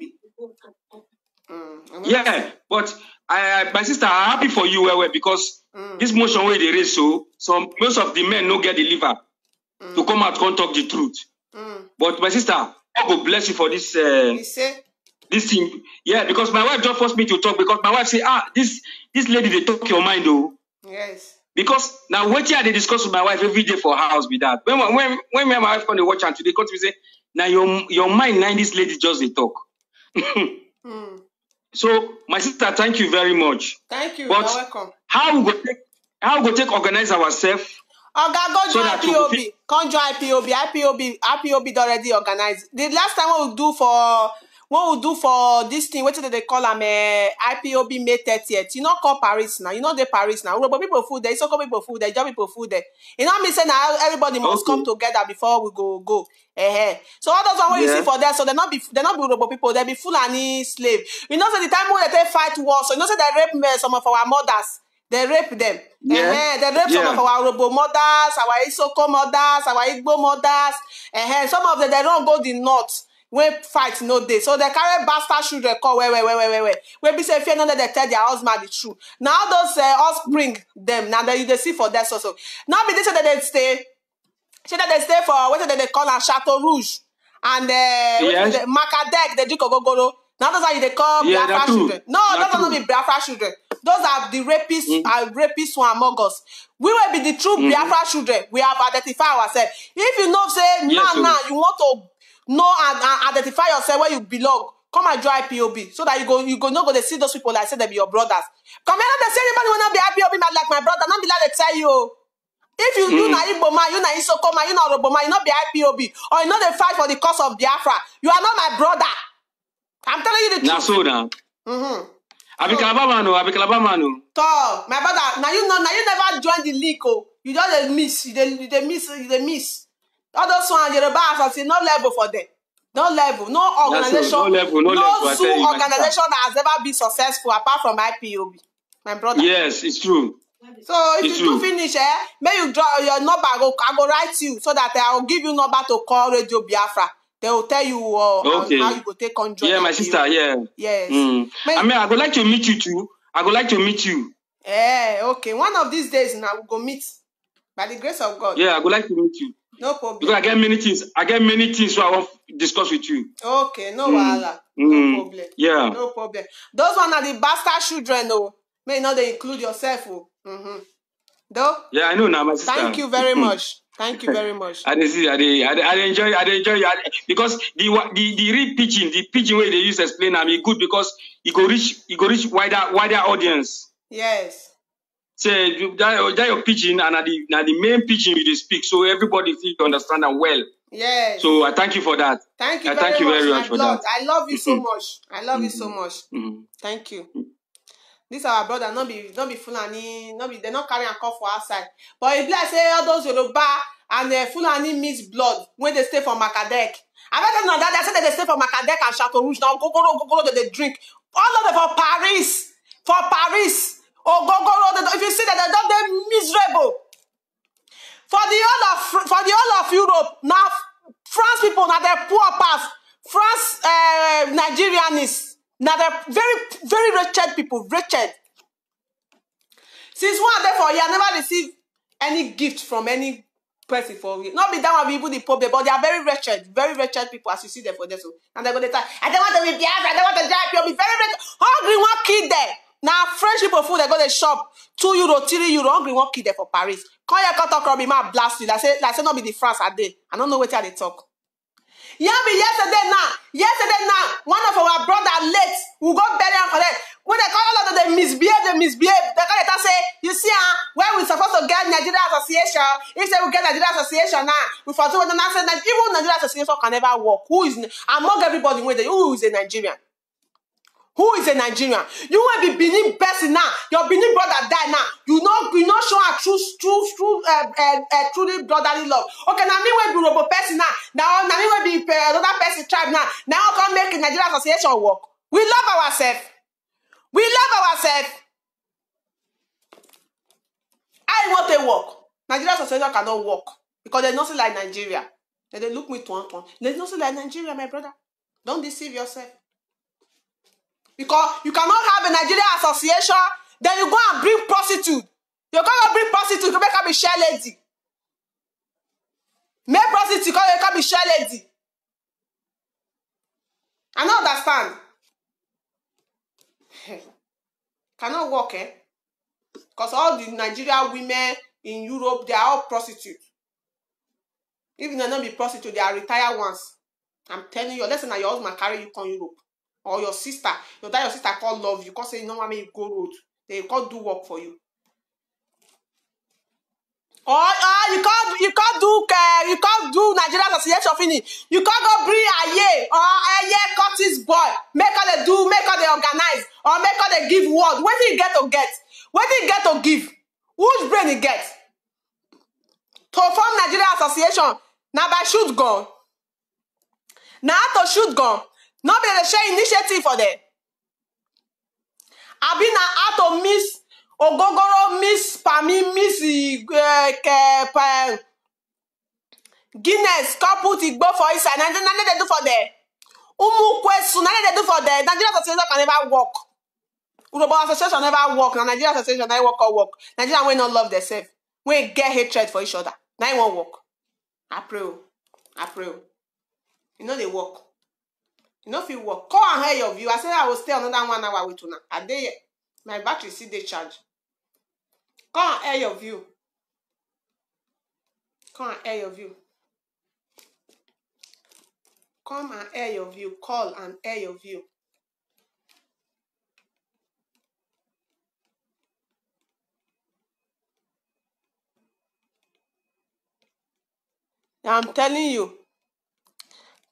Yeah, but my sister, I'm happy for you, because this motion where they raise most of the men no get the liver to come out and talk the truth. But my sister, God will bless you for this. This thing, yeah, because my wife just forced me to talk because my wife say, this lady they talk your mind though. Yes. Because now what they discuss with my wife every day for her house with that. When my wife come to watch and today come to me say, now your mind now this lady just they talk. So my sister, thank you very much. Thank you. But you're welcome. How we go take organize ourselves? Go join IPOB. Come join IPOB. IPOB already organized. The last time what we do for this thing, what did they call them? IPOB May 30th. You know, call Paris now. You know the Paris now. But people food there. So people food there. Job people food there. You know me say now everybody must come together before we go. So all those one you see for there, so they're not be Urhobo people. They be Fulani slave. You know, so the time when they fight war, so you know, so they rape some of our mothers. They rape them. They rape some of our Urhobo mothers, our Isoko mothers, our Igbo mothers. Some of them, they don't go the north when fight no day. So they carry bastard children call where. When be say, if you know that they tell their husband the truth. Now those offspring them, now they see for that also. Now be this that they stay. Say that they stay for what they call a Chateau Rouge. And Macadec, they drink Ogogoro. Now those are they call Biafra children. No, those are not be Biafra children. Those are the rapists who are among us. We will be the true Biafra children. We have identified ourselves. If you know, say, you want to know and identify yourself where you belong, come and join IPOB so that you go not go to see those people like say they be your brothers. Come here, they say anybody will not be IPOB like my brother, not be like they tell you. If you na Igbo man, you na Isoko man, you na Urhobo man, you not be IPOB, or you know they fight for the cause of Biafra, you are not my brother. I'm telling you the truth. Now so now. Abikalabamano. My brother, now you never joined the league, you just miss. They miss. All those ones, Yoruba say no level for them. No level, no organization, no level, organization that has ever been successful apart from IPOB. My brother. Yes, it's true. So if you do finish, may you draw your number. I go write you so that I will give you number to call Radio Biafra. They will tell you how you go take control. Yeah, my sister. Yeah. Yes. I would like to meet you too. I would like to meet you. Okay. One of these days now we'll go meet. By the grace of God. Yeah, I would like to meet you. No problem. Because I get many things so I want to discuss with you. Okay, no wahala. No problem. Yeah. No problem. Those one are the bastard children, though. May not they include yourself. Though? Yeah, I know now, my sister. Thank you very much. Thank you very much. I enjoy because the real pidgin, the pidgin way they use to explain is good because it go reach wider audience. Yes. So that your pidgin and the main pidgin you speak, so everybody feel to understand them well. Yes. So I thank you for that. Thank you very much for that. I love you so much. I love you so much. Thank you. This our brother, not be Fulani, they not carry a cup for outside. But if like say all those Yoruba and Fulani mix blood when they stay for Macadec. I bet them that they said that they stay for Macadec and Chateau Rouge. Now Gogoro that they drink. All of them for Paris. Oh Gogoro, if you see that they're miserable. For the whole of Europe, now France people now they're poor past. France Nigerians. Now they're very, very wretched people, wretched. Since one therefore you never received any gift from any person for you. Not be that one people the problem, but they are very wretched people as you see them for this. And they're going to say, I don't want to be Biafra, I don't want to drive you, be very wretched. Hungry one kid there. Now French people food they go to shop €2, €3, hungry one kid there for Paris. Call your cut off me, man blast you. Like say not be the France a day. I don't know what they talk. Yesterday now, one of our brother late, we go bury him for that. When they call all of them, they misbehave. They call it and say, you see, where we supposed to get Nigeria Association, if they will get Nigeria Association now, we forget what the answer that even Nigeria Association can never work. Who is among everybody who is a Nigerian? Who is a Nigerian? You will be Benin person now. Your Benin brother died now. You not show a truly brotherly love. Okay, now me will be Urhobo person now. Now me will be another person tribe now. Now I can make Nigeria Association work. We love ourselves. I want to work. Nigeria Association cannot work because there's nothing like Nigeria. And they look me to one. There's nothing like Nigeria, my brother. Don't deceive yourself. Because you cannot have a Nigeria Association, then you go and bring prostitute. You can't bring prostitute, you make her be share lady. Make prostitute, you can't be share lady. I don't understand. Cannot work, eh? Because all the Nigerian women in Europe, they are all prostitutes. Even they not be prostitutes, they are retired ones. I'm telling you, let's say now your husband carry you to Europe. Or your sister, your sister can't love you, can't say, you know what I mean, you go road. They can't do work for you. Or you can't do Nigeria Association finish. You can't go bring Aye or Aye Curtis boy. Make her they do, make her they organize, or make her they give word. What do you get to get? What do you get to give? Whose brain you get? To form Nigeria Association, now by shoot gun. Now to shoot gun. Not be the share initiative for them. I been out to miss Ogogoro, miss Pami, miss Guinness, couple to go for inside. And then they do for them. Question, they do for them. Nigeria Association can never work. Urobo Association never work. Nigeria Association never work. Nigeria will not love themselves. We get hatred for each other. Now it won't work. I pray. You know they work. You know if you work. Come and hear your view. I said I will stay another 1 hour with you now. I dare my battery still they charge. Come and air your view. Come and air your view. Come and air your view. Call and air your view. I'm telling you.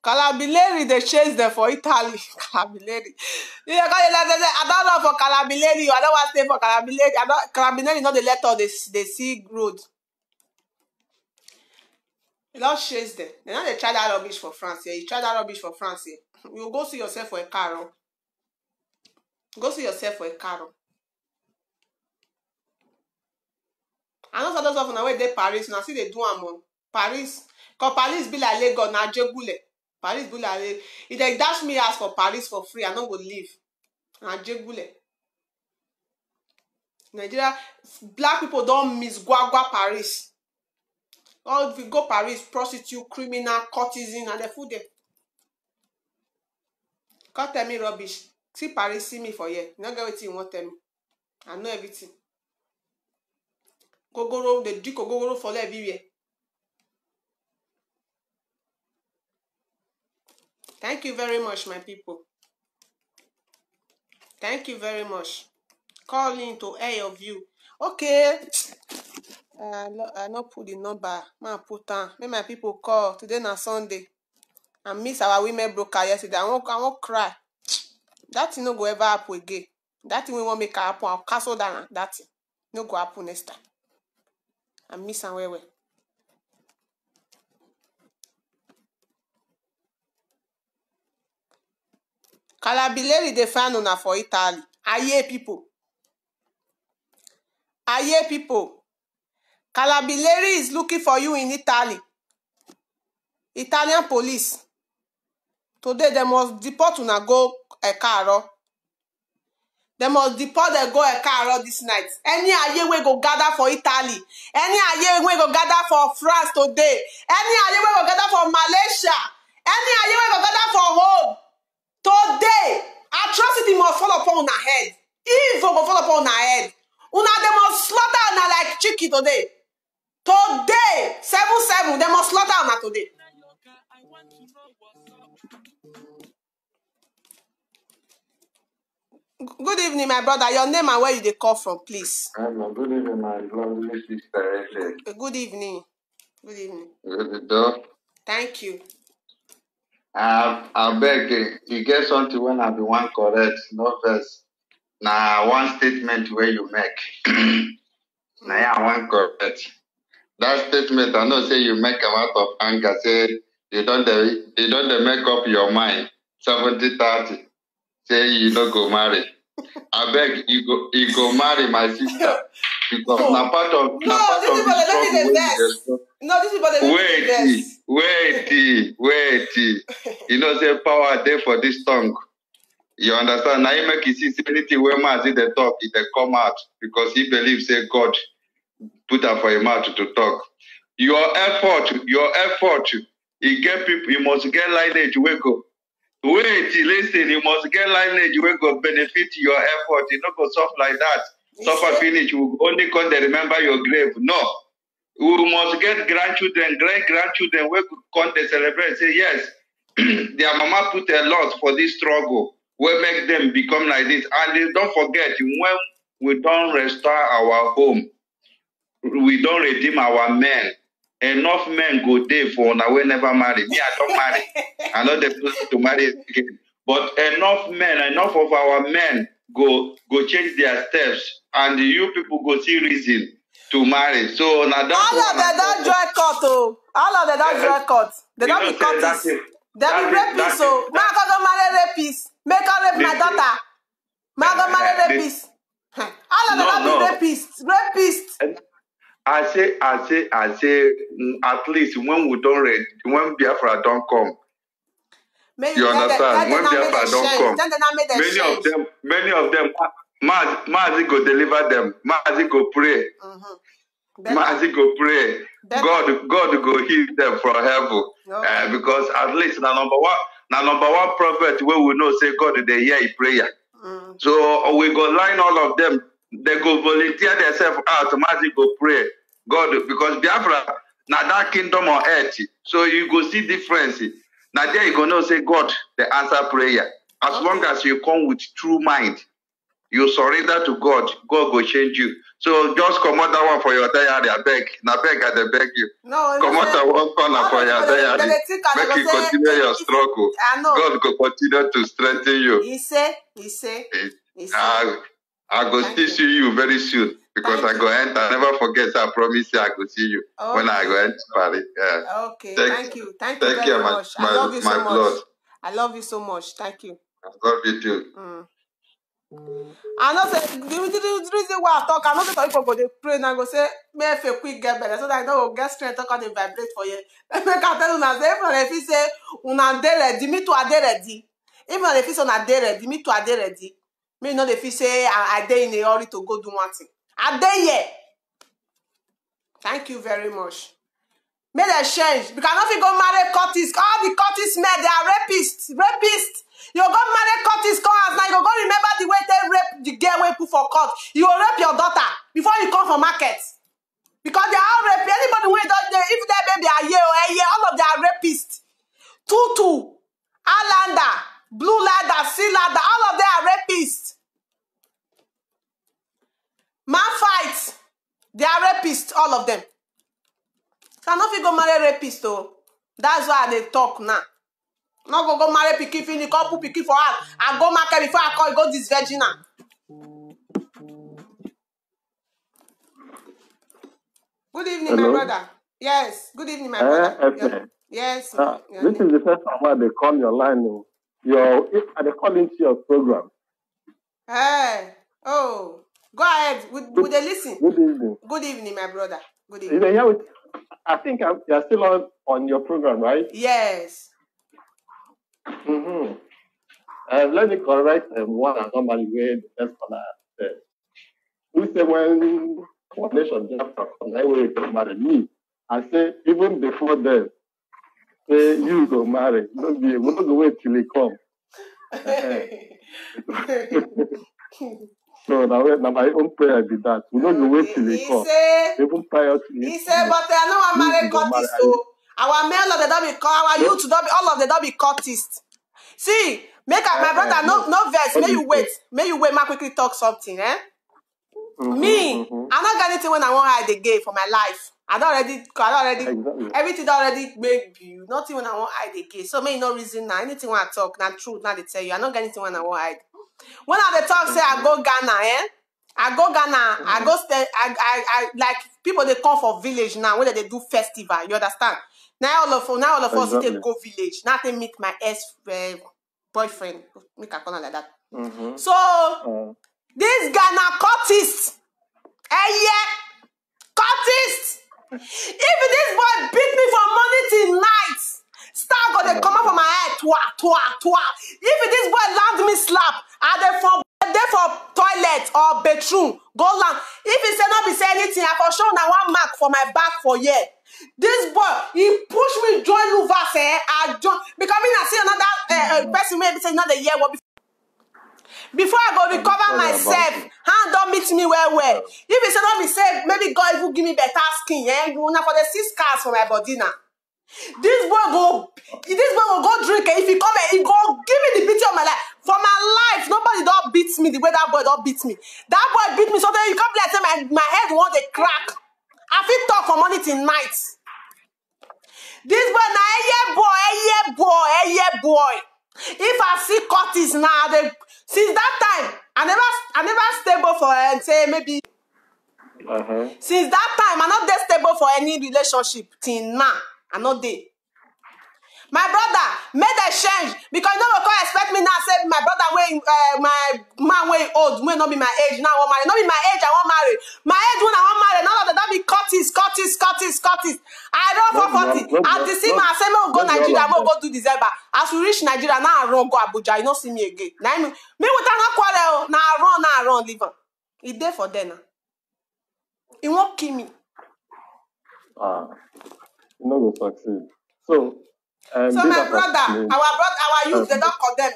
Calabileri, they chase them for Italy. Calabileri. I don't know for Calabileri. I don't want to stay for Calabileri. Calabileri not the letter they see road. You don't chase them. They not they try that rubbish for France here. You try that rubbish for France here. You go see yourself for a car. Go see yourself for a car. I know for those of you where they Paris. Now see they do am Paris. Because Paris be like Lagos. Now Jebule. Paris be like if they dash me ask for Paris for free, I not go leave. Now Jebule. Nigeria black people don't miss Guagua Paris. Or if you go Paris, prostitute, criminal, courtesan, and the food there. Can't tell me rubbish. See Paris, see me for here. You not get what you want tell me. I know everything. Gogoro, the Duke of Gogoro for everywhere. Thank you very much, my people. Thank you very much. Call in to air your view. Okay. I not put the number. Man, put on. Make my people call. Today na Sunday. I miss our women broker yesterday. I won't cry. That thing no go ever happen again. That thing we won't make happen. I'll cancel that thing. No go happen next time. I miss and well. Calabileri they found una for Italy. Aye people. Aye people. Calabileri is looking for you in Italy. Italian police. Today they must deport una go Ekaro. They must deport them go Ekaro this night. Any aye we go gather for Italy. Any aye we go gather for France today. Any aye we go gather for Malaysia. Any aye we go gather for home. Today, atrocity must fall upon our head. Evil will fall upon our head. Una they must slaughter una like chicken today. Today, 7-7, they must slaughter una today. Good evening, my brother. Your name and where you they call from, please. Good evening, my lovely sister. Good evening. Good evening. Good. Thank you. I beg you get something when I be one correct, no verse. Now one statement where you make. Now I want correct. That statement I know say you make a lot of anger. Say they don't make up your mind. 70-30. Say you don't go marry. I beg you go marry my sister. Because No, now part of no, this the people they don't struggle need a when vest. No, this people they don't need a vest. wait. You know, say power there for this tongue. You understand? Now you make it see anything where man see the talk, it they come out because he believes say God put her for a mouth to talk. Your effort, you get people, you must get lineage, wake up. Wait, listen, you must get lineage, wake up, benefit your effort. You don't go soft like that. Suffer finish, you only come to remember your grave. No. We must get grandchildren, great-grandchildren, we come to celebrate, say, yes, their mama put a lot for this struggle. We make them become like this. And don't forget, when we don't restore our home, we don't redeem our men. Enough men go there for now we never marry. Me, I don't marry. I know they plan to marry again. But enough of our men go change their steps, and you people go see reason to marry. So now that's all of them don't join court, oh. All of them don't join court. They don't be courtists. They be rapists, so now I go marry rapists. Make her rape my daughter. Now I go marry rapists. All of them don't be rapists. I say, at least when Biafra don't come, you understand? When Biafra don't come, many of them, Mazi go deliver them. Mazi go pray. Mazi go pray. God go heal them from heaven. Because at least the number one prophet where we know say God they hear a prayer. So we go line all of them. They go volunteer themselves out. Mazi go pray. God, because Biafra, now that kingdom on earth. So you go see difference. Now there you go know say God, the answer prayer. As long as you come with true mind, you surrender to God, God will change you. So just come out that one for your diary, I beg. Now beg, I beg you. No, come out that one corner for your diary. Make you continue your struggle. God will continue to strengthen you. He say. I go still see you very soon. Because I go enter. I never forget, so I promise you I go see you when I go enter Paris. Yeah. Okay, thank you. Thank you very much. I love you so much. I love you so much. Thank you. I love you too. I know say the reason why I talk, I know say people go dey pray and I go say make a quick get better so that I know get strength talk and dey vibrate for you. Make I tell una say if you say una dey ready, me too I dey ready. Even if you say una dey ready, me too I dey ready. Me no dey feel say I dey in a hurry to go do one thing. I dey here. Thank you very much. May they change. Because I don't think go marry cultists. All the cultists men, they are rapists. You go marry cultists, come as now. You go remember the way they rape the girl when you put for court. You will rape your daughter before you come for market. Because they are all rapists. Anybody who don't, if their baby are here or here, all of them are rapists. Tutu, Alanda, Blue Ladder, Sea Ladder, all of them are rapists. Man fights. They are rapists, all of them. So I know if you go marry rapist, though. That's why they talk now. Not go marry picky, finish, couple picky for her. I go market before I call you, go this virgin now. Good evening, my brother. Yes, good evening, my brother. Yes. This is the first time why they call your line. They call into your program. Hey, oh. Go ahead. Would they listen? Good evening. Good evening, my brother. Good evening. I think you're still on your program, right? Yes. Let me correct one anomaly where the first caller said. We say when nation Biafra come, I will get married. Me, I say even before them, say you go marry. We don't go wait till he come. So now my own prayer be that. We don't go wait till he come. Even prior to he said, but I know I'm married cultist, so our male of the don't be our youth don't be all of the don't be cultist. See, make my brother no verse. May you wait. May I quickly talk something, eh? Me, I'm not got anything when I want hide the gay for my life. I don't already everything already made you. Nothing when I want hide the gay. So may no reason now. Anything when I talk, not truth, now they tell you. I don't got anything when I want hide. When I the talk say I go Ghana, I go Ghana, I go stay, I like people they come for village now when they do festival. You understand? Now all of us they go village. Now they meet my ex boyfriend. Make a call like that. So this Ghana cultists, Cultist! If this boy beat me from morning till night, star go dey come out from my head, twa. If this boy land me slap, I dey for toilet or bedroom, go land. If he say not be say anything, I for show na one mark for my back for here. This boy, he push me join Luvas, I join because me I see another person maybe say not the year what before I go recover myself, hand don't meet me well. If it say not be say maybe God will give me better skin, you know for the 6 scars for my body now. This boy will go drink it. If he come he go give me the picture of my life. For my life, nobody don't beat me the way that boy don't beat me. That boy beat me so that you come like say my head want a crack. I feel talk from morning till night. This boy na a boy. If I see Curtis now, since that time, I never stable for say maybe. Since that time, I'm not stable for any relationship till now. I'm not there. My brother made a change because you don't expect me now. Say my brother my man way old, may not be my age now. I want marry. Not be my age. I want marry. My age when I want marry. None of that be Curtis. I don't for 40. At the same time, I say me go Nigeria. Me go do December. As we reach Nigeria, now I run go Abuja. You don't see me again. Now me with not quarrel. Now I run leave him. He there for dinner. He won't kill me. You know go succeed. So my brother, our youth, they don't condemn,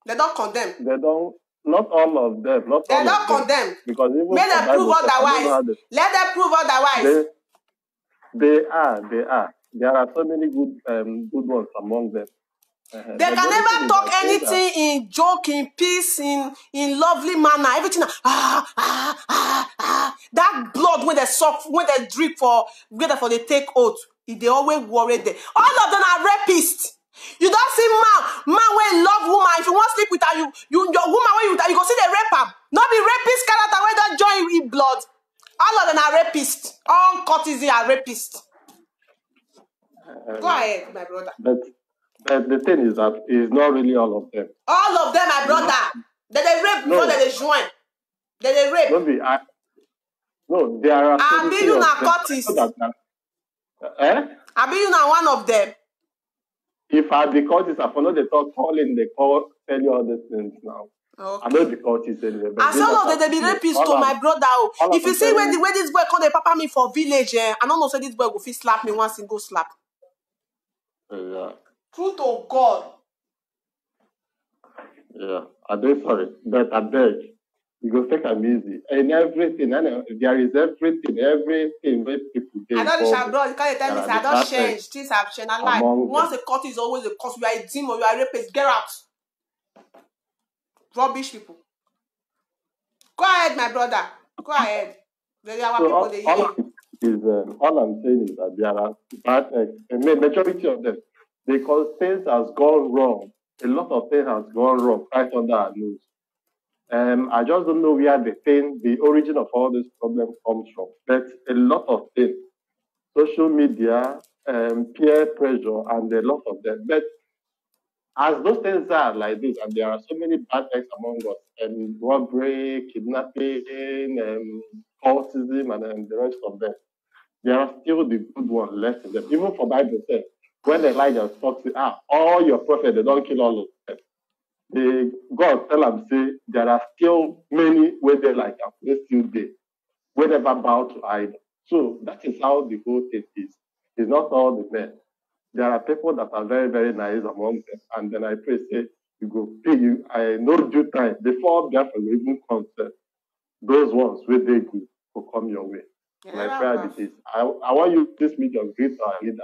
They don't condemn. They don't. Not all of them. They don't condemn. Because even let them prove otherwise. Let them prove otherwise. They are. There are so many good ones among them. They can never talk anything in joke, in peace, in lovely manner. Everything. That blood when they suck, when they drip for they take oath. They always worry there. All of them are rapists. You don't see man when love woman. If you want to sleep with her, your woman when you go see the rape her. Not be rapist character when don't join with blood. All of them are rapists. All courtesy are rapists. Go ahead, my brother. But the thing is that it's not really all of them. All of them, my brother. They rape before they join. They rape. No, there are. I be you na courtist. I be you na one of them. If I be courtist, I know they talk calling, they tell you all these things now. Okay. I know the courtist anyway. I saw all they be rapists to my brother. If you see where this boy come, they papa me for village, I don't know say this boy go fit slap me one single slap. Yeah. True to God. Yeah, I'm very sorry, but I beg, you go take them easy. And everything, there is everything where people do. I don't know, bro, you can't tell me, I don't change. Things have changed. I like, once a cut is always a cut. You are a demon, you are a rapist, get out. Rubbish people. Go ahead, my brother. Go ahead. There are people they hear. All I'm saying is that there are bad, majority of them, because things has gone wrong. A lot of things has gone wrong right under our nose. I just don't know where the origin of all this problem comes from. But a lot of things, social media, peer pressure, and a lot of them. But as those things are like this, and there are so many bad acts among us, and robbery, kidnapping, cultism, and the rest of them, there are still the good ones left in them. Even for Bible says, when Elijah talks, all your prophets, they don't kill all of them. God tell them, say, there are still many where they like, they still there, where they bow to idol. So that is how the whole thing is. It's not all the men. There are people that are very, very nice among them. And then I pray, say, you go pay you. I know due time, before Biafra will even come, those ones where they good will come your way. My prayer is, I want you this medium, greet our leader,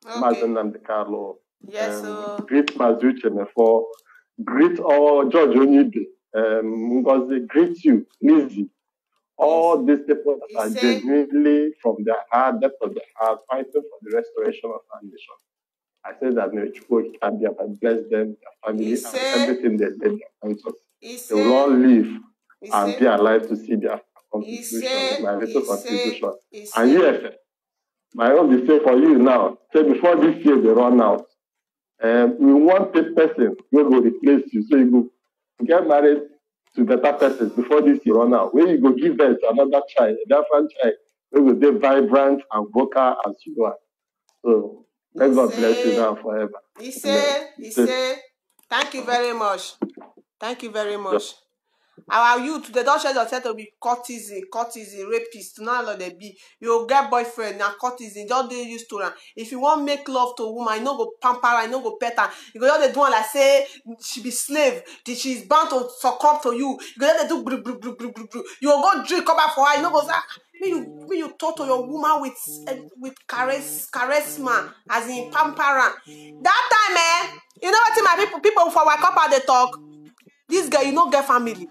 Mazen Namdekalo. Yes, greet Mazuche Mefo, greet all George Onibe, Ngozi, greet you, Lizzie. All these people that are genuinely from their heart, depth of their heart, fighting for the restoration of our nation. I say that Chukwu can bless them, their family, and everything they did their answers. They will all live and be alive to see their constitution, my little constitution. And yes, my own is say for you now, say before this year they run out, we want a person who will replace you. So you go get married to better persons before this you run out. When you go give birth to another child, a different child, we will be vibrant and vocal as you are. So may God bless you now forever. He said, thank you very much. Thank you very much. Our youth, they don't share themselves to be courtesan, rapist. Now let they be. You get boyfriend now courtesan. Just they used to run. If you want make love to a woman, you no go pamper her, you no go pet her. You go just they do one like say she be slave. She's bound to succumb to you. You go just they do bru bru bru bru bru bru. You go drink cover for her. You no go say when you talk to your woman with charisma, as in pamper her. That time, you know what my people for our couple they talk. This girl, you no get family.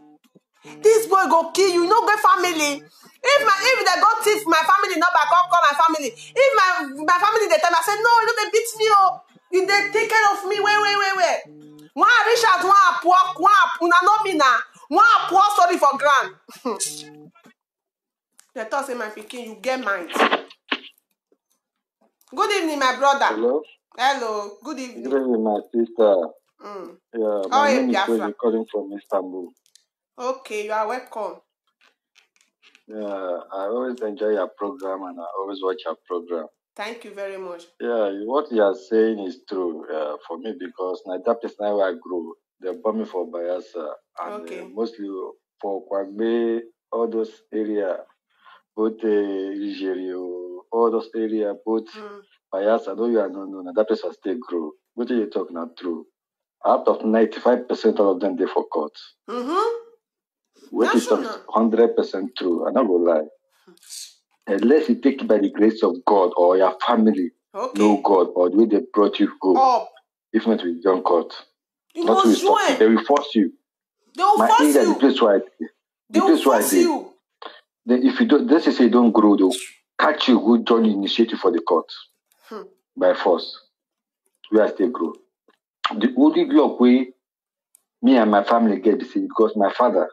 This boy go kill you, no get family. If they go thief my family number, call my family. If my family they tell me, I say no, you know they beat me, oh. You they take care of me, wait. One Richard, one poor, una know me now. One poor story for grand. They thought say my pikin, you get mind. Good evening, my brother. Hello. Good evening. Good evening, my sister. Yeah, my name is Biafra. calling from Istanbul. Okay, you are welcome. Yeah, I always enjoy your program and I always watch your program. Thank you very much. Yeah, what you are saying is true for me because that place now where I grew, they born me for Bayelsa and mostly for Kwagbe, all those areas, both Nigeria, all those areas, both Bayelsa, though you are known, that place I still grow. What are you talking about true? Out of 95% of them, they for court. Which is 100% true. I'm not going to lie. Unless you take it by the grace of God or your family, know God, or the way they brought you up. If not, we don't court. Not to stop you. They will force you. They will force you. The place where they will force you. Then if you don't, let's say you don't grow, they'll catch you, go join the initiative for the court by force. We are still grow. The only block way me and my family get this because my father,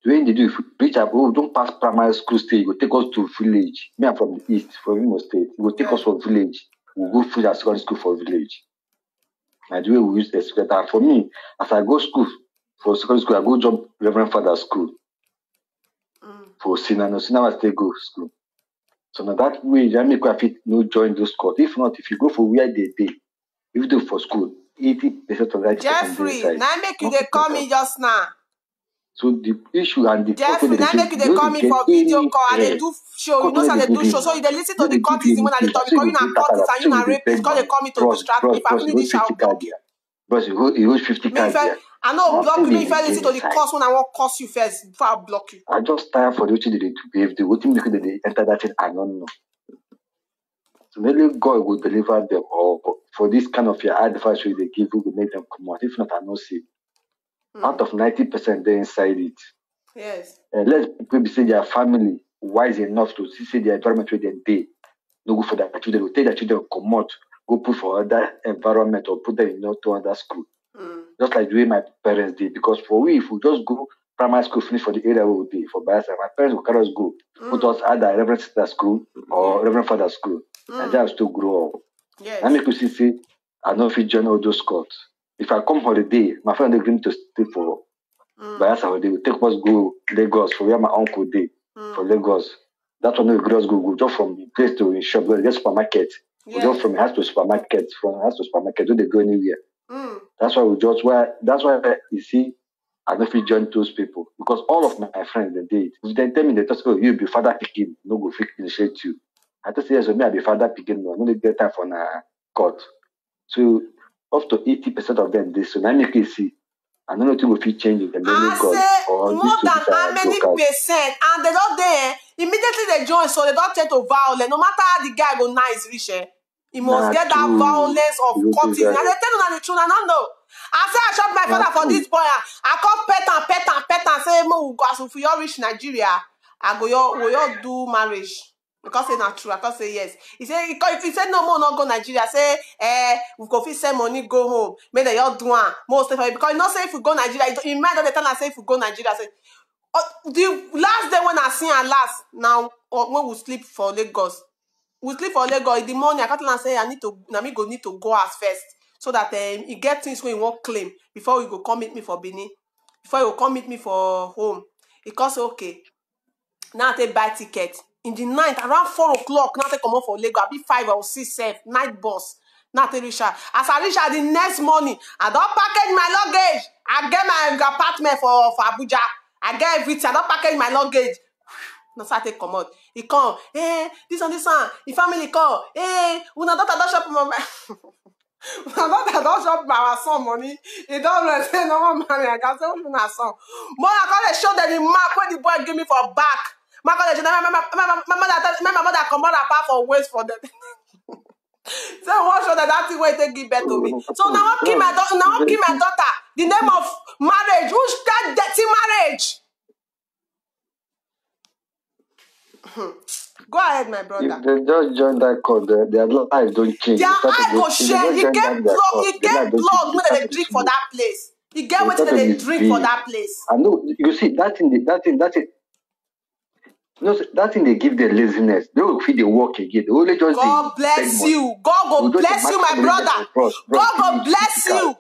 when they do, if we reach up, don't pass primary school stage, you go take us to village. Me, I'm from the east, from Imo State. You go take us for village. We'll go through that secondary school for village. And the way we use the expect. And for me, as I go school for secondary school, I go jump Reverend Father's school. For Sinano, I still go school. So now that way, I make a fit no join those court. If not, if you go for where they if you do for school, 80% of that Jeffrey, now make you they call me just now. So the issue and the Jeffrey, now make you they call me for video call and they do show. You know, so they do show. So you they listen to the courtism when they talk because you not courtis and you not rapist. Because they call me to distract me. If I finish, I'll block you. But you hold 50 cards there. I know block you if I listen to the course when I want curse you first before I block you. I just tired for the way they behave. The way they enter that thing, I don't know. So maybe God will deliver them, or for this kind of your advice they give, will make them come out. If not, I don't see. Out of 90%, they're inside it. Yes. And let people say their family wise enough to see the environment where they no go for their children. Will take their children, come out, go put for other environment or put them in to another school. Just like the way my parents did. Because for we, if we just go primary school, finish for the area we would be for Bayelsa, my parents will carry us go. Put us either Reverend Sister school or Reverend Father school. And they have to grow up. Yes. I make you see, I don't feel join all those courts. If I come holiday, my friend they agree to stay for Bayelsa holiday. We take us go Lagos for where my uncle did for Lagos. That's when we go just from the place to the shop, go to the supermarket. We just from house to supermarket, don't they go anywhere. That's why that's why you see I don't feel join those people. Because all of my friends they did. If they tell me they just go, you be father picking, no go fit initiate you. I just say yes, me I be father picking, no, I don't get time for na court. So up to 80% of them this. So now make you see. I don't know if we feel change them. I say more than how many percent, and they don't there immediately they join, so they don't take to violence. No matter how the guy go nice, rich, he must get that violence of courtism. And they tell you the truth, I don't know. I say I shot my father for this boy. I come pet and say, "Mo, go as if you reach Nigeria, I go yo do marriage." Because it's not true. I can't say yes. He said, if he said no more, not go Nigeria. Say, we go fit send money, go home. Make the y'all do one. Most of it. Because you not say if we go Nigeria, in mind of the time I say if we go Nigeria, I say, the last day when I see her last, now when we sleep for Lagos, in the morning, I can't say I need to go as first. So that he get things when he won't claim before we go come meet me for Benin. before you come meet me for home. He calls okay. Now they buy ticket. In the night, around 4 o'clock, now they come up for Lagos. Be 5 or 6 night bus. Now they reach out. As I reach out the next morning, I don't package my luggage. I get my apartment for Abuja. I get everything. I don't package my luggage. No, so I take come out. He come. Hey, this one. The family come. Hey, una daughter don't shop my my daughter don't shop our son money. He don't say no more money. I can say my son. More I gotta show them the map where the boy give me for back. My mother come out apart for waste for them. So I want to show that thing where they give birth to me. So now I kill my daughter. Now I kill my daughter. The name of marriage. Who's that dirty marriage? Go ahead, my brother. If they just join that code, their life don't change. Their eye go share. You get blood. You get blood when they drink for that place. You get what they drink for that place. I know. You see that thing. No, that thing they give their laziness. They will feed the work again. They only just God bless you. God go bless you, my brother. God go bless you.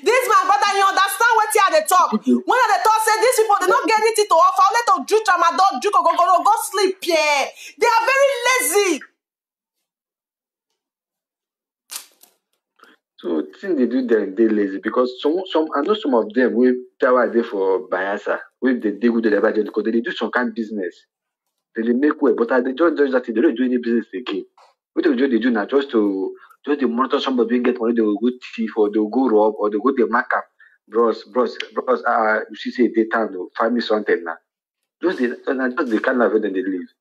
This my brother, you understand what they talk. When they talk, say these people they don't get anything to offer. Only to drink Ramadan, drink go sleep. Yeah, they are very lazy. So thing they do then they lazy because some I know some of them will tell there for Bayelsa with the good because they do some kind of business. They make way, but they just that they don't do any business again. What they do now just to monitor somebody get money, they will go thief or they will go rob or they will go to mark up. Bros, you see say they town find me something now. Just the kind of then they leave.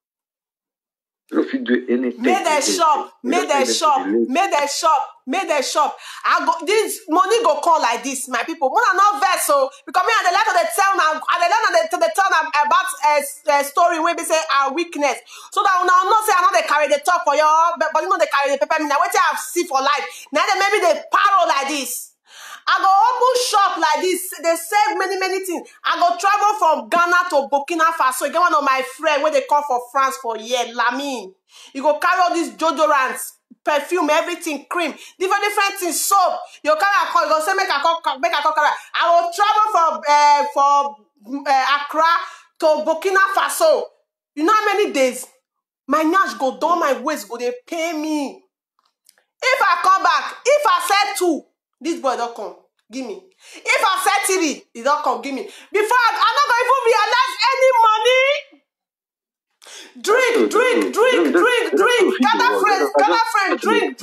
If you do anything, make their shop. I go this money go come like this, my people. When I not vex so because me and the letter they tell now, and they tell them about a story where they say our weakness. So that now not say I know they carry the talk for you, but you know they carry the paper. Me now what I have see for life. Now they maybe they parrot like this. I go open shop like this. They save many things. I go travel from Ghana to Burkina Faso. You get one of my friends when they come for France for a year, Lamine. You go carry all these deodorants, perfume, everything, cream, different things, soap. You carry a call. You go say make a call carry. I will travel from Accra to Burkina Faso. You know how many days? My nyash go down my waist, go they pay me. If I come back, if I said 2. This boy don't come. Give me. If I said 3, he don't come. Give me. Before I'm not going to even realize any money. Drink. Gather friends. Drink.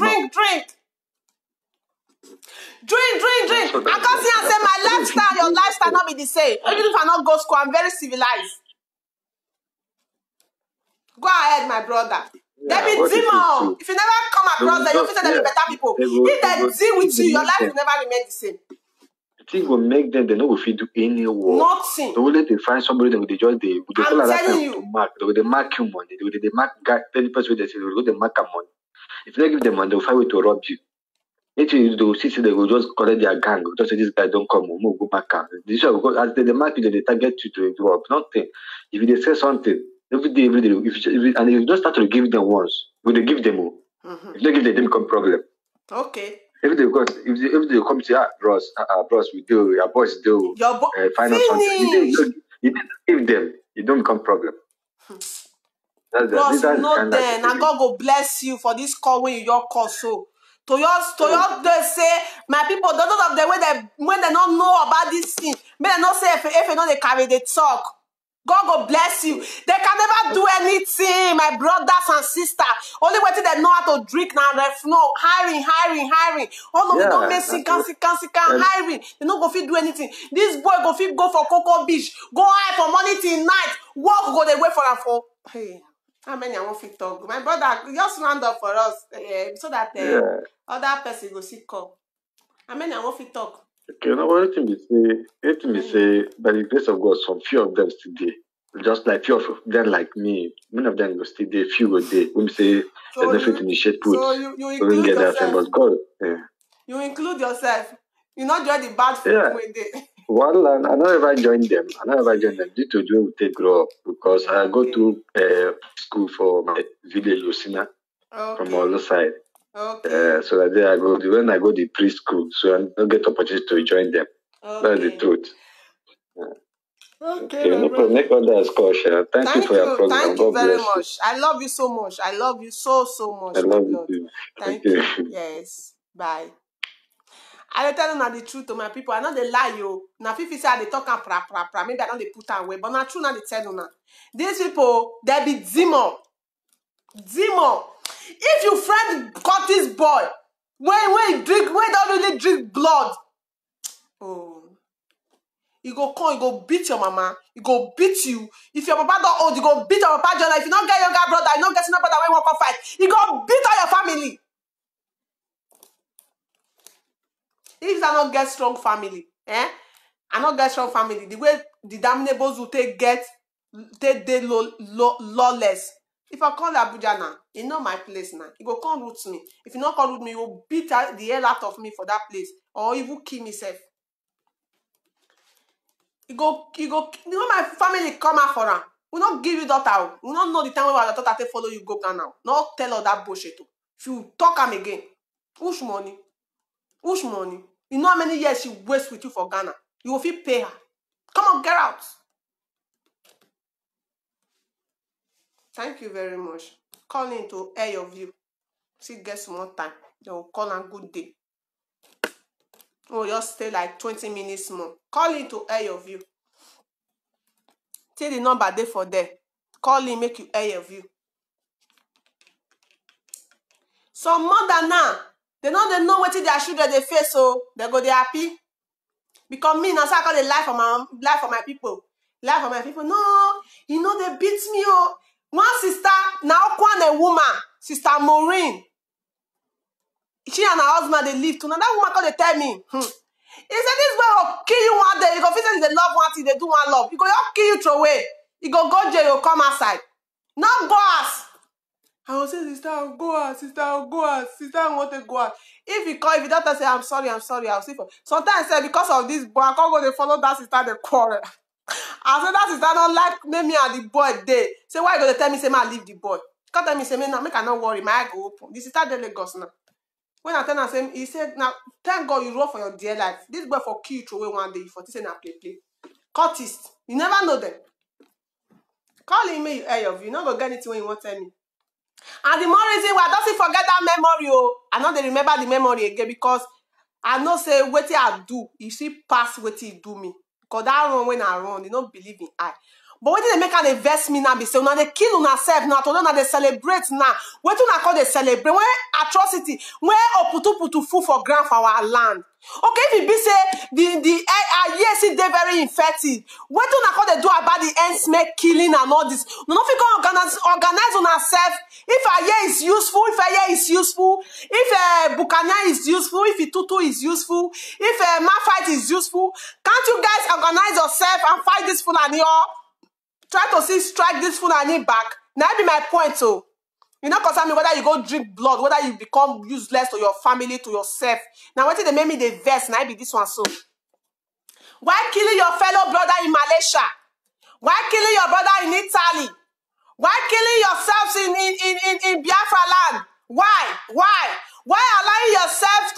I can't see and say my lifestyle, your lifestyle not be the same. Even if I not go school, I'm very civilized. Go ahead, my brother. Yeah, they be demon. If you never come across them, you feel that they be better people. If they deal with you, your life will never remain the same. The thing will make them, they know if you do any work. Nothing. The only they find somebody that they just they I'm telling you. to mark. They mark you money. They mark guy 10% they say they mark them money. If they give them money, they'll find a way to rob you. If you do see they will just collect their gang. Just say this guy don't come, we'll go back. This will as they mark you, they target you to rob. Nothing. If they say something. Every day, and if you don't start to give them once, will they give them more? If they give them, they become problem. Okay. If they come to bros, we do, your boys do, find out something. You didn't give them, you don't become problem. Bros, not then. And God go bless you for this call when you your call so. To your they say my people, those of them when they don't know about this thing, may they not say if you know they carry the talk. God go bless you. They can never do anything, my brothers and sisters. Only way they know how to drink now. No, hiring. All of them don't make hiring. They don't go fit do anything. This boy go fit go for Cocoa Beach. Go high for money till night. Walk go they wait for them for. Hey, how many I want fit talk? My brother, just round up for us so that other person go see call. How many I want fit talk? Okay, now let me say, by the grace of God, some few of them still there. Just like few of them like me, many of them go still there, few go there. When we say there's nothing to initiate put, so you include yourself. But God, You include yourself. You not join the bad food when they. Well, I never joined them. Due to do we take grow up because I go to school for my village, Lucina, from the other side. Okay. So that day when I go to preschool, so I don't get opportunity to join them. That's the truth. Okay, no problem. Make others call, Share. Thank you for your program. Thank you God very bless much. I love you so much. I love you so much. I love you too. Thank you. Yes. Bye. I dey tell you now the truth to my people. I know they lie you. Now if you say they talk and pra. Maybe I know they put away, but not true. Now they tell you now. These people they be demon. If you friend got this boy, when don't really drink blood, oh, he go come, he go beat your mama, he go beat you. If your papa don't old, he go beat your papa. If you don't get younger brother, you don't get no brother when you walk fight, he go beat all your family. If I not get strong family, I not get strong family. The way the damnables will take day lawless. If I call Abuja now, you know my place now. You go come root me. If you not come root me, you will beat the hell out of me for that place, or even kill myself. You go. You know my family come out for her. We not give you daughter. We not know the time when our daughter take follow you go Ghana. Not tell her that bullshit. If you talk am again, which money? You know how many years she waste with you for Ghana? You will feel pay her. Come on, get out. Thank you very much. Call in to air your view. See, get some more time. They will call on good day. Oh, just stay like 20 minutes more. Call in to air your view. Take the number there for there. Call in, make you air your view. Some mother now, they know what their children they face, so they go they happy. Because me now, so I call the life of my people. Life of my people. No, you know they beat me. Oh, one sister now, one a woman, Sister Maureen. She and her husband they live to. Now that woman call they tell me, he said this boy will kill you one day. You go feel they love one thing, they do one love. He go kill you throw away. You go jail, you come outside. Not go out. I will say, sister, I'll go out. Sister, I'll go out. Sister, I want to go out. If you call, if the doctor say, I'm sorry, I'll see for. Sometimes I say, because of this boy, I can't go to follow that sister, the quarrel. I said, that sister don't like me and the boy there. Say, why you going to tell me, say, man, leave the boy? Can't tell me, say, no, make I not worry, my eye go open. The sister de Lagos now. When I tell her, say, he said, now, thank God you run for your dear life. This boy for kill you throw away one day, for this and play. Cultist. You never know them. Call him, you air of you. Not go get anything when you want to tell me. And the more reason why I don't forget that memory. Oh, I know they remember the memory again because I know say what I do, you see pass what he do me. Because that run when I run, they don't believe in I. But when they make an investment now, be say now they kill on ourselves now, to know they celebrate now. What do I call they celebrate? When atrocity, when putu food for ground for our land. Okay, if it be say the yes, they very infected. What do I call they do about the ends make killing and all this? No, if you can organize on ourselves. If a year is useful, if a year is useful, if Bukanya is useful, if Tutu is useful, if Mafite is useful, can't you guys organize yourself and fight this Fulani or try to see strike this Fulani back? Now be my point, so you know, concern me whether you go drink blood, whether you become useless to your family, to yourself. Now, what did they make me the verse? Now be this one so. Why killing your fellow brother in Malaysia? Why killing your brother in Italy? Why killing yourselves in Biafra land? Why? Why allowing yourself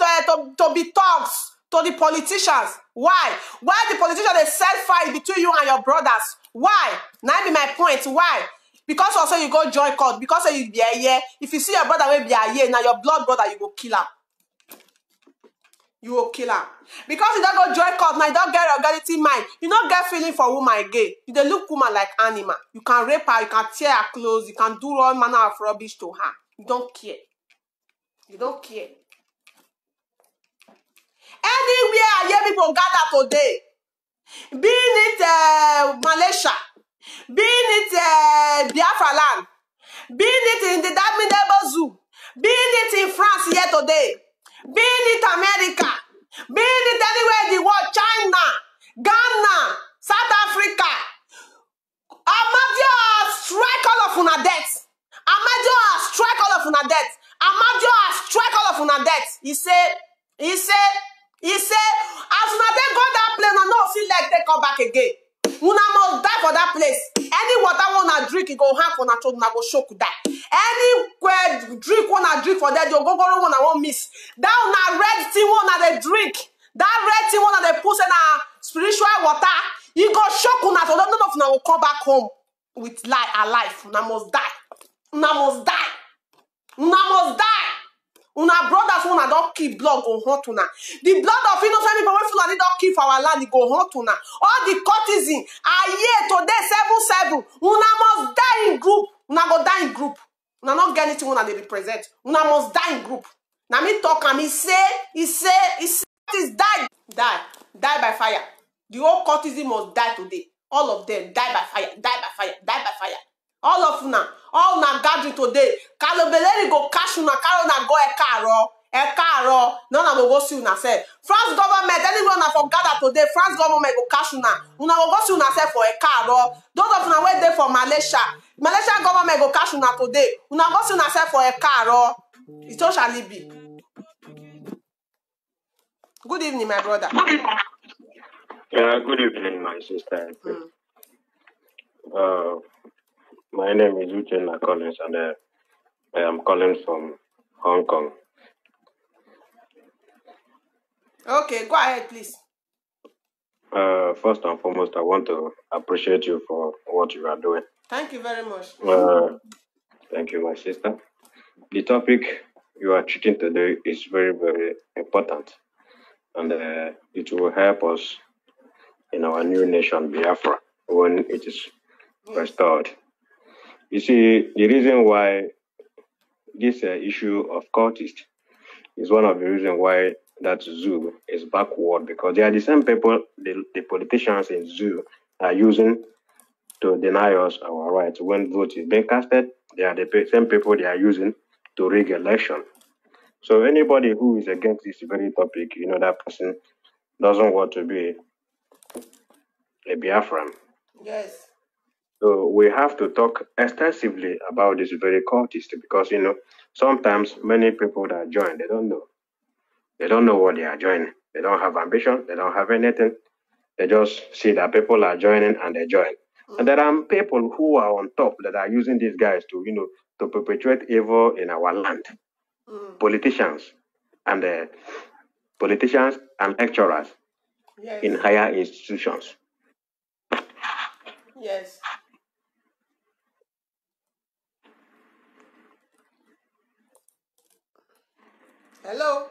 to be thugs to the politicians? Why? Why the politicians they set fight between you and your brothers? Why? Now be my point. Why? Because also you go join court. Because you be a year. If you see your brother will be a year, now your blood brother you go kill him. You will kill her. Because you don't go join court, now you don't get organity mind. You don't get feeling for woman again. You don't look woman like animal. You can rape her, you can tear her clothes, you can do all manner of rubbish to her. You don't care. You don't care. Anywhere I hear people gather today, be it Malaysia, be it Biafra land, be it in the Damnable Zoo, be it in France here today, be it America, be it anywhere in the world, China, Ghana, South Africa, Amadio strike all of una death. Amadio strike all of una death. Amadio strike all of una death. He said, as una take go that place, no see like they come back again. Una must die for that place. Any water wanna drink, it go hang for na throat, una go shock die. Anywhere drink wanna drink for that, you go wanna won't miss. That una red thing wanna they drink. That red thing wanna they put in a spiritual water. You go shock una, so none of una will come back home with alive. Una must die. Una must die. Una must die. Una brothers una don't keep blood go hunt una. The blood of innocent people when Fulani don't keep for our land, it go hunt una. All the courtesan are here today 7-7. Una must die in group. Una go die in group. Una not get anything una they represent. Una must die in group. Now me talk and he say die by fire. The whole courtesan must die today. All of them die by fire, die by fire, die by fire. All of una, all na gathering today. Kalobeleri go cash una, carry una go Ekaro. None of go see una say. France government, anyone na for gather today. France government go cash una. Una go see una say for Ekaro. Those of una wait there for Malaysia. Malaysia government go cash una today. Una go see una say for Ekaro. It all shall it be. Good evening, my brother. Good evening, my sister. My name is Uchenna Collins, and I am calling from Hong Kong. Okay, go ahead, please. First and foremost, I want to appreciate you for what you are doing. Thank you very much. Thank you, my sister. The topic you are treating today is very, very important, and it will help us in our new nation, Biafra, when it is restored. You see, the reason why this issue of cultists is one of the reasons why that zoo is backward, because they are the same people the politicians in zoo are using to deny us our rights. When vote is being casted, they are the same people they are using to rig election. So anybody who is against this very topic, you know, that person doesn't want to be a Biafran. Yes. So we have to talk extensively about this very cultist, because, you know, sometimes many people that join, they don't know. They don't know what they are joining. They don't have ambition. They don't have anything. They just see that people are joining and they join. And there are people who are on top that are using these guys to, you know, to perpetuate evil in our land. Politicians and lecturers in higher institutions. Yes. Hello.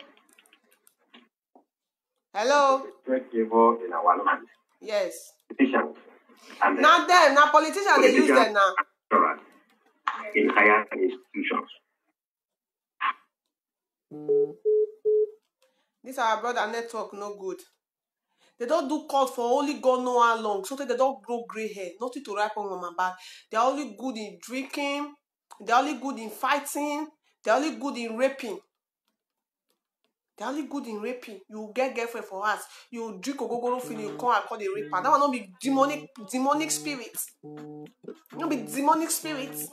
Hello. Evil in our land. Yes. Politicians. And not them. Now politicians they use them now. In higher institutions. This our brother network no good. They don't do calls for only God know how long. So they don't grow grey hair. Nothing to wrap on my back. They're only good in drinking. They're only good in fighting. They're only good in raping. They're only good in raping. You get girlfriend for us. You drink ogogoro fin, you come and call the raper. That will not be demonic spirits. It will be demonic spirits.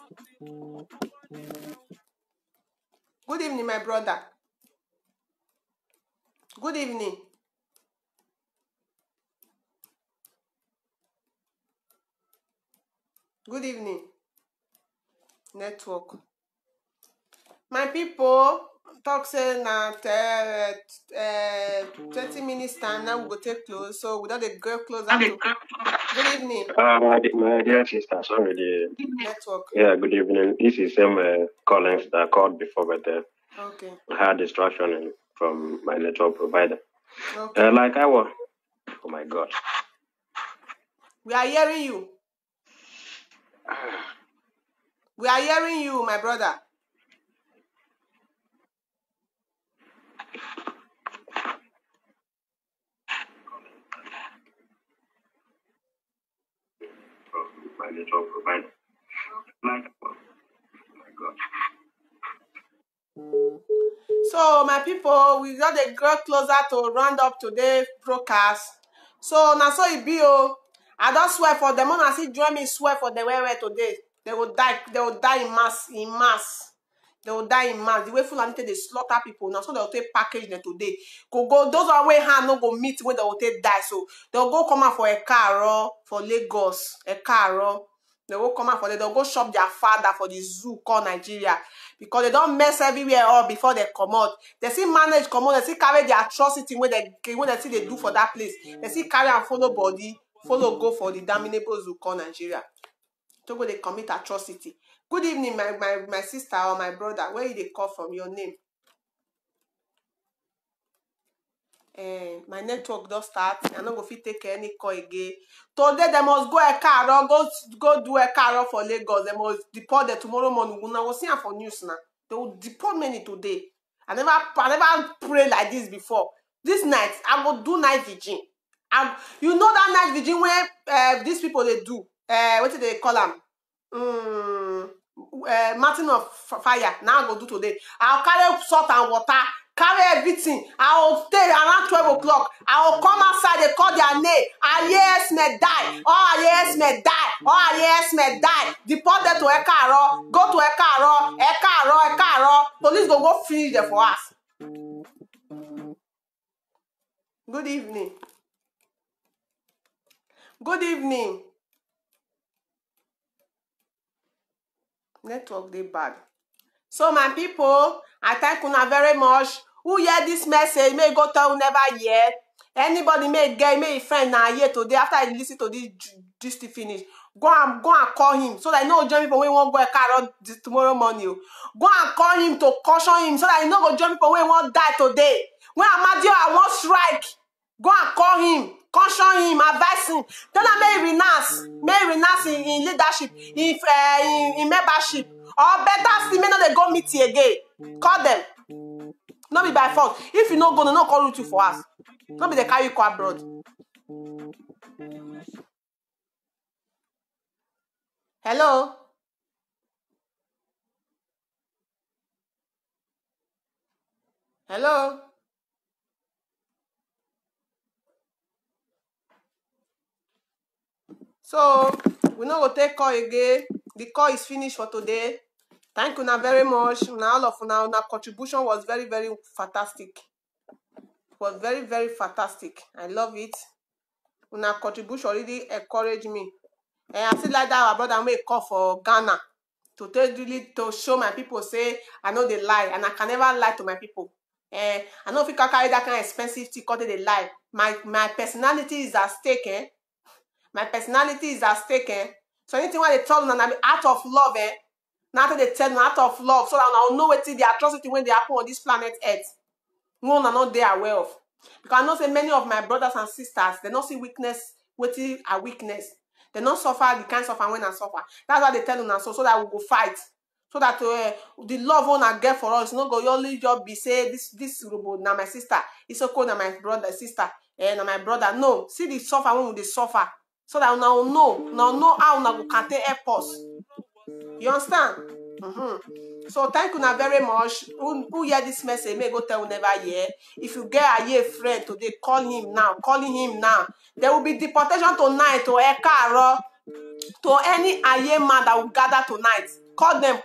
Good evening, my brother. Good evening. Good evening. Network. My people, talk say na 20 minutes time now we go take close. So without the girl close out. Good evening. My dear sister, sorry, the network. Yeah, good evening. This is Collins that called before, but okay. I had distraction from my network provider. Okay. Like I was. Oh my God. We are hearing you. We are hearing you, my brother. My network provider. Like, oh my God. So, my people, we got a girl closer to round up today's broadcast. So, now so it be, oh. I don't swear for them. When I see join me swear for the way today. They will die in mass. They will die in mass. The way Fulani they slaughter people. Now so they will take package them today. Go those are way hand no go meet when they will take die. So they'll go come out for a car for Lagos. A car. They will come out for them. They'll go shop their father for the zoo called Nigeria. Because they don't mess everywhere up before they come out. They see manage come out. They see carry the atrocity when they see they do for that place. They see carry and follow body follow go for the damnables who call Nigeria. To go they commit atrocity. Good evening, my sister or my brother. Where you they call from? Your name? My network does start. I'm not going to take any call again. Today they must go a car or go do a car for Lagos. They must deport them tomorrow morning. I was seeing for news now. They will deport many today. I never prayed like this before. This night I will do night vigil. You know that night vigil where these people they do. What do they call them? Mountain of fire. Now I go do today. I'll carry salt and water. Carry everything. I will stay around 12 o'clock. I will come outside. They call their name. Ayes may die. Oh, Ayes may die. Oh, Ayes may die. Deport them to Ekaro. Go to Ekaro. Ekaro. Police go finish them for us. Good evening. Good evening. Network they bad. So my people, I thank you very much. Who hear this message, may go tell never hear. Anybody may get may friend now here today after I listen to this to finish. Go and call him so that I know join people when won't go a car tomorrow morning. Go and call him to caution him so that I know go join people when won't die today. When Amadio I won't strike. Go and call him, caution him, advise him. Tell him may renounce in leadership, in membership. Or better still, may not they go meet you again. Call them. Not be by fault. If you no go, no call you for us. Not be the carry you go abroad. Hello. Hello. So we no go take call again. The call is finished for today. Thank you very much. Now all of now contribution was very, very fantastic. It was very, very fantastic. I love it. Una contribution really encouraged me. And I feel like that our brother may call for Ghana to show my people say I know they lie and I can never lie to my people. I know if you can carry that kind of expensive thing because they lie. My personality is at stake. My personality is at stake. So anything when they tell me out of love, now they tell me out of love, so that I know what the atrocity when they happen on this planet Earth. No, I'm not there aware of. Because I know say many of my brothers and sisters, they don't see weakness, waiting a weakness. They don't suffer the kind of suffer when I suffer. That's why they tell them so that we go fight. So that the love one I get for us, no go only just be say this robot now my sister. It's so cool now my brother, sister, and my brother. No, see the suffer when they suffer. So that now know how now we can take help us. You understand? So thank you now very much. Who hear this message may go tell never hear. If you get a friend today, calling him now. There will be deportation tonight to Ekaro, to any Aye man that will gather tonight. Call them.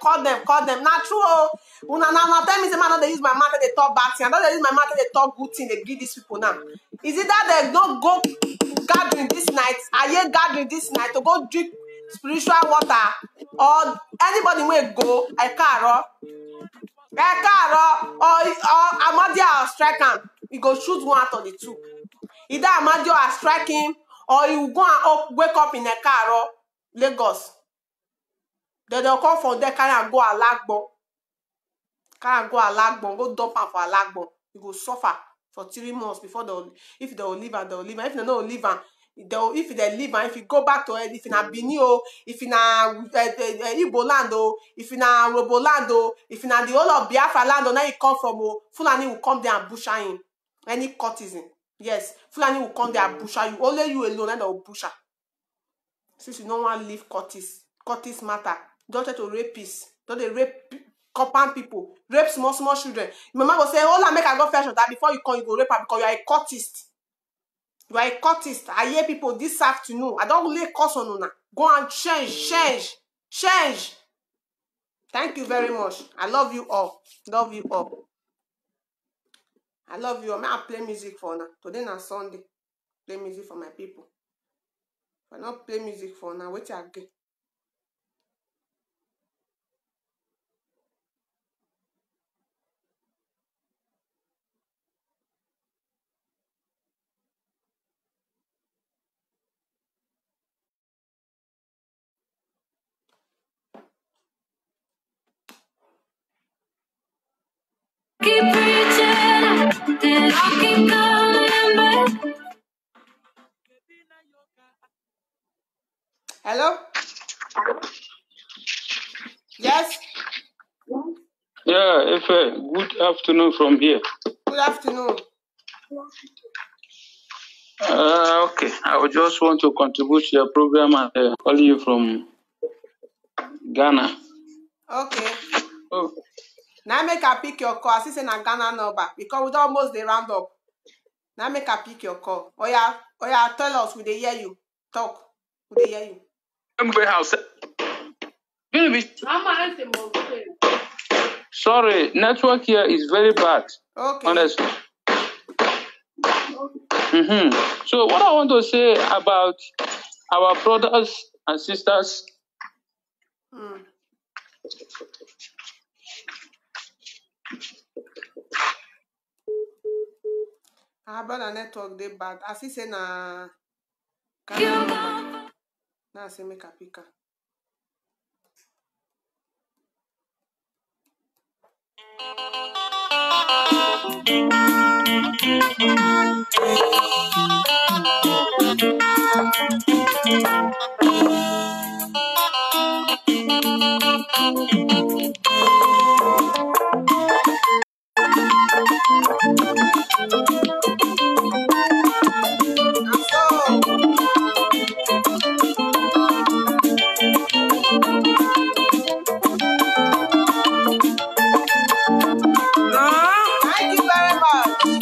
Not true. Now tell me the man they use my mouth they talk bad thing. I don't they use my mouth they talk good thing. They give these people now. Is it that they don't go gathering this night? Aye gathering this night to go drink spiritual water, or anybody will go Ekaro, or Amadia strike him. He go shoot one out of the two. Either Amadio are strike him, or he will go and wake up in Ekaro, Lagos. Then they'll come from there, carry go Alagbo. Go dump him for Alagbo. He go suffer for 3 months before if they'll leave and they'll leave. And if they don't leave, if they leave, and if you go back to it, if in a Benio, if in a Igbo land, if in a Roboland, if in a the whole of Biafra land, now you come from, Fulani will come there and butcher him. Any courtesan. Yes, Fulani will come there and butcher you. Only you alone and they'll butcher. Since you don't want to leave Curtis matter. Don't try to rape peace. Don't they rape compound people. Rape small children. Your mama will say, hold on, make I go fetch that before you come, you go rape her because you are a cultist. You are a cultist. I hear people this afternoon. I don't lay curse on you now. Go and change. Thank you very much. I love you all. I love you all. May I play music for now? Today na Sunday. Play music for my people. If I not play music for now, wait till I get. Hello? Yes? Yeah, Efe, good afternoon from here. Good afternoon. Okay, I would just want to contribute to your program and call you from Ghana. Okay. Oh, Now make I pick your call. I see say na Ghana number because we don almost dey round up. Now make I pick your call. Oya, tell us, we dey hear you. Talk. We dey hear you. house. Sorry, network here is very bad. Okay. Honestly. So what I want to say about our brothers and sisters. Our brother network dey bad. I see say na Ghana number. Now I say make I pick her. Thank you very much.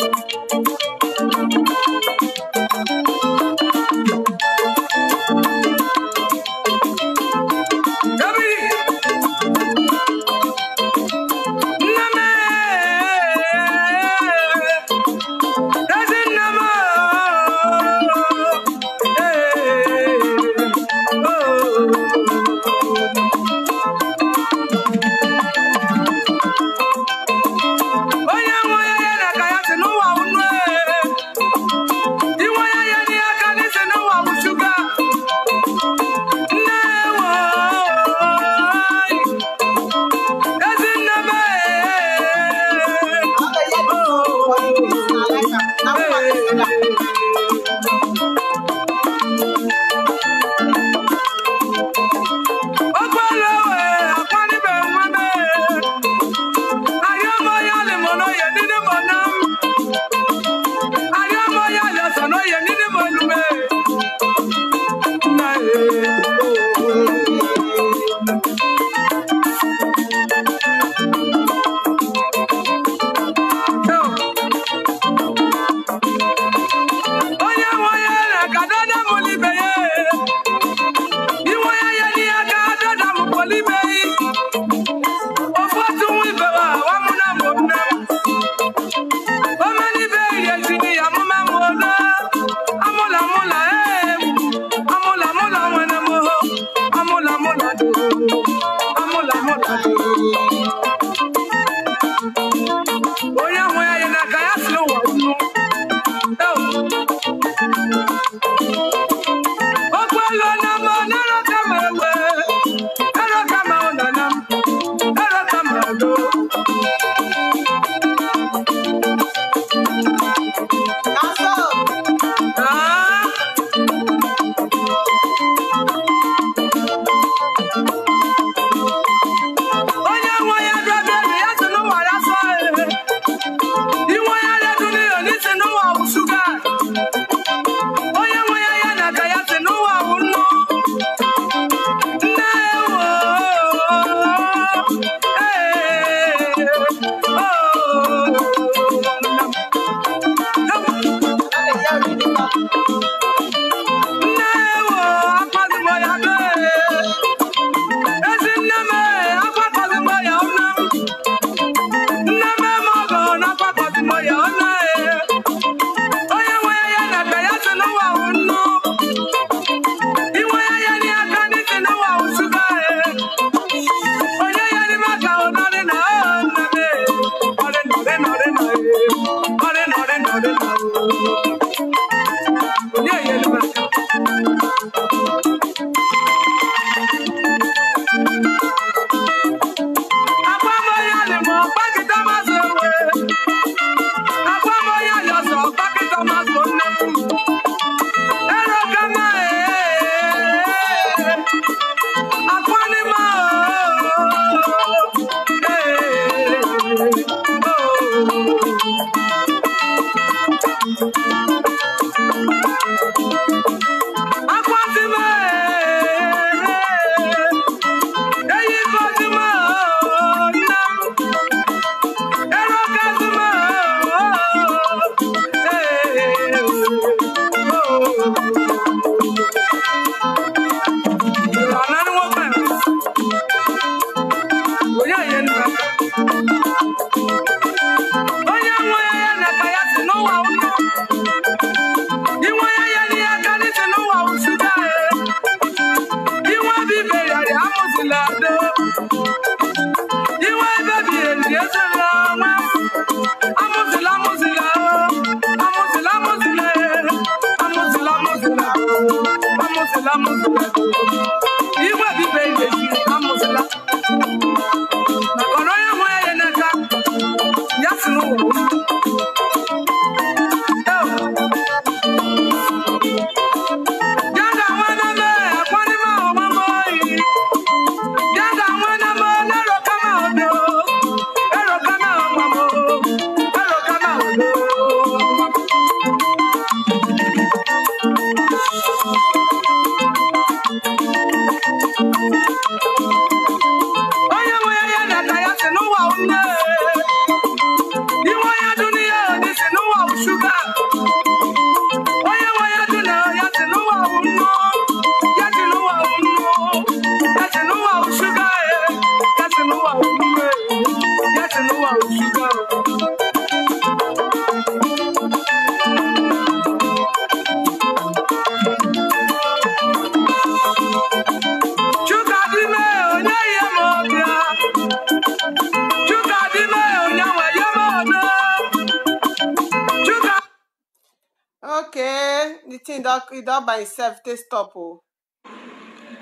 Okay, the thing that it all by itself, they stop. Oh.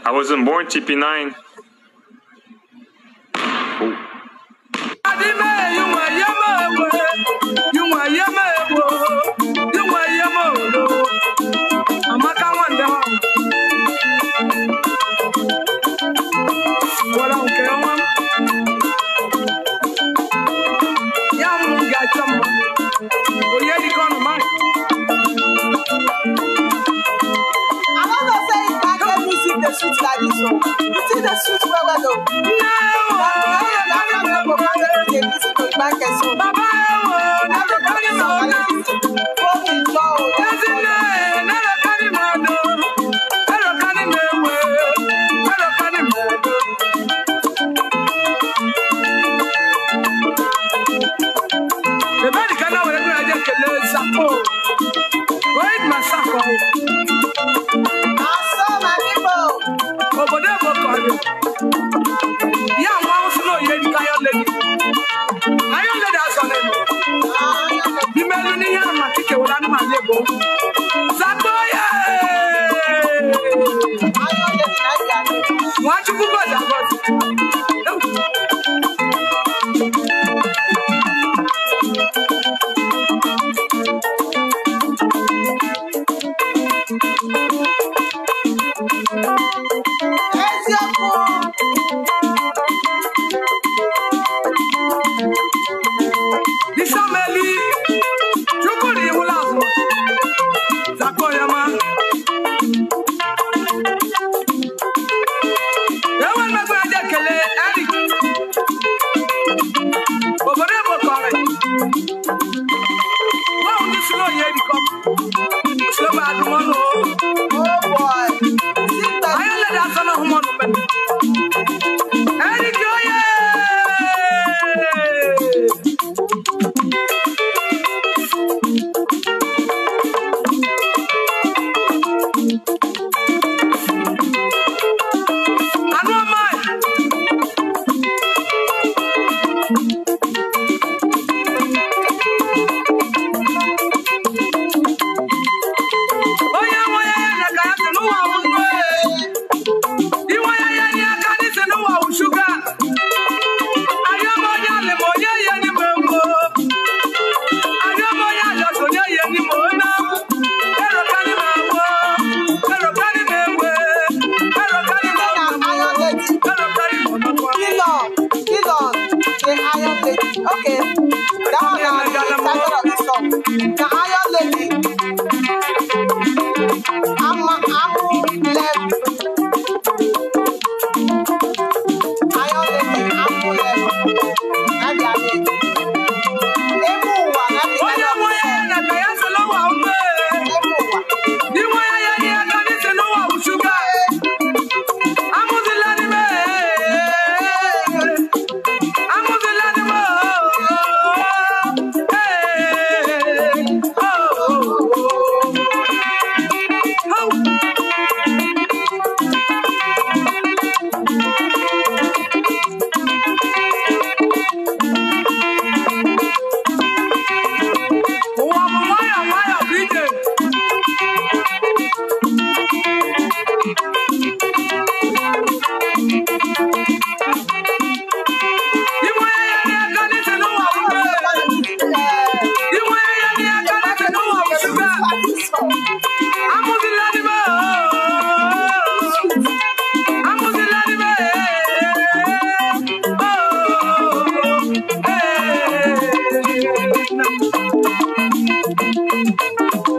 I wasn't born TP9. Suit like this, so you see the suit well though.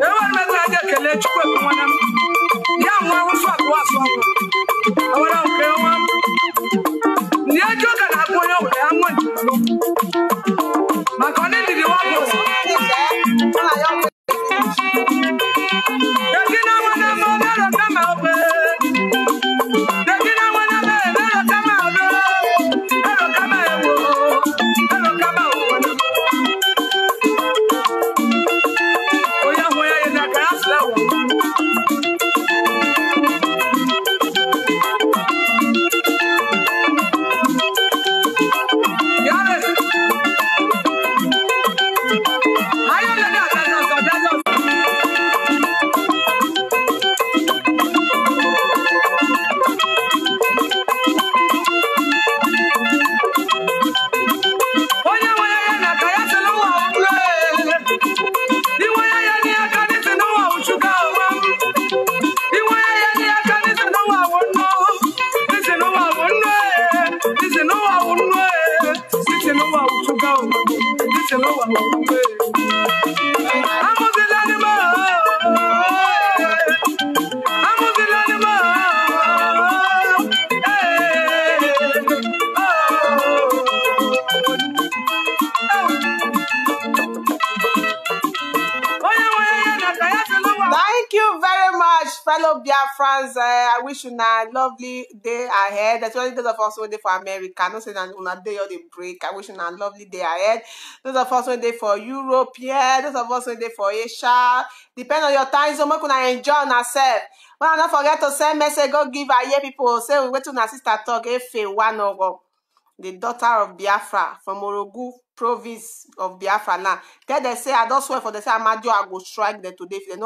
Ewan meza kele chukwe kumwana. Ya mwa uswa kwa swa. Awara ukewa. Ni ajo kana koyo we amwe. Makone ndi wako. Yakina mwana mwana kama ope. Yakina mwana mwana kama ope. Hello kama ewo. Hello kama ope. Oya hoya yana kaya wo. Thank you very much, fellow Biafrans. I wish you a lovely day ahead. Especially those of us who are there for America. Not saying that on a day or the break. I wish you a lovely day ahead. Those of us who are there for Europe, yeah. Those of us who are there for Asia. Depend on your time, so much can enjoy ourselves. Well, don't forget to send message. Go give a year people. Say we wait to our sister talk. One over. The daughter of Biafra from Orogu province of Biafra now. Then they say, I don't swear for they say Amadio, I go strike them today if they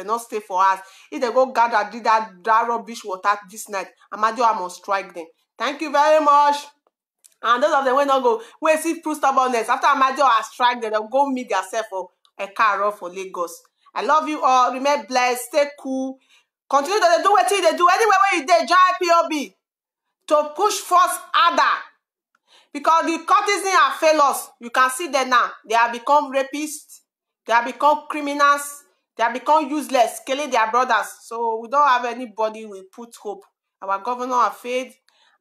not stay for us. If they go gather did that rubbish water this night, Amadio, I must strike them. Thank you very much. And those of them will not go. We see proof stubbornness. After Amadio has strike them, they'll go meet themselves for a car for Lagos. I love you all. Remain blessed. Stay cool. Continue to do what they do. Anywhere where you did, join POB to push force harder. Because the courtesans have failed us. You can see them now. They have become rapists. They have become criminals. They have become useless, killing their brothers. So we don't have anybody we put hope. Our governor have failed.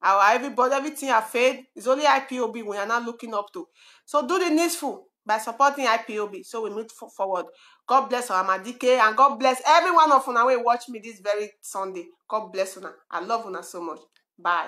Our everybody, everything have failed. It's only IPOB we are not looking up to. So do the needful by supporting IPOB. So we move forward. God bless our Amadike and God bless every one of you who watch me this very Sunday. God bless you. I love you so much. Bye.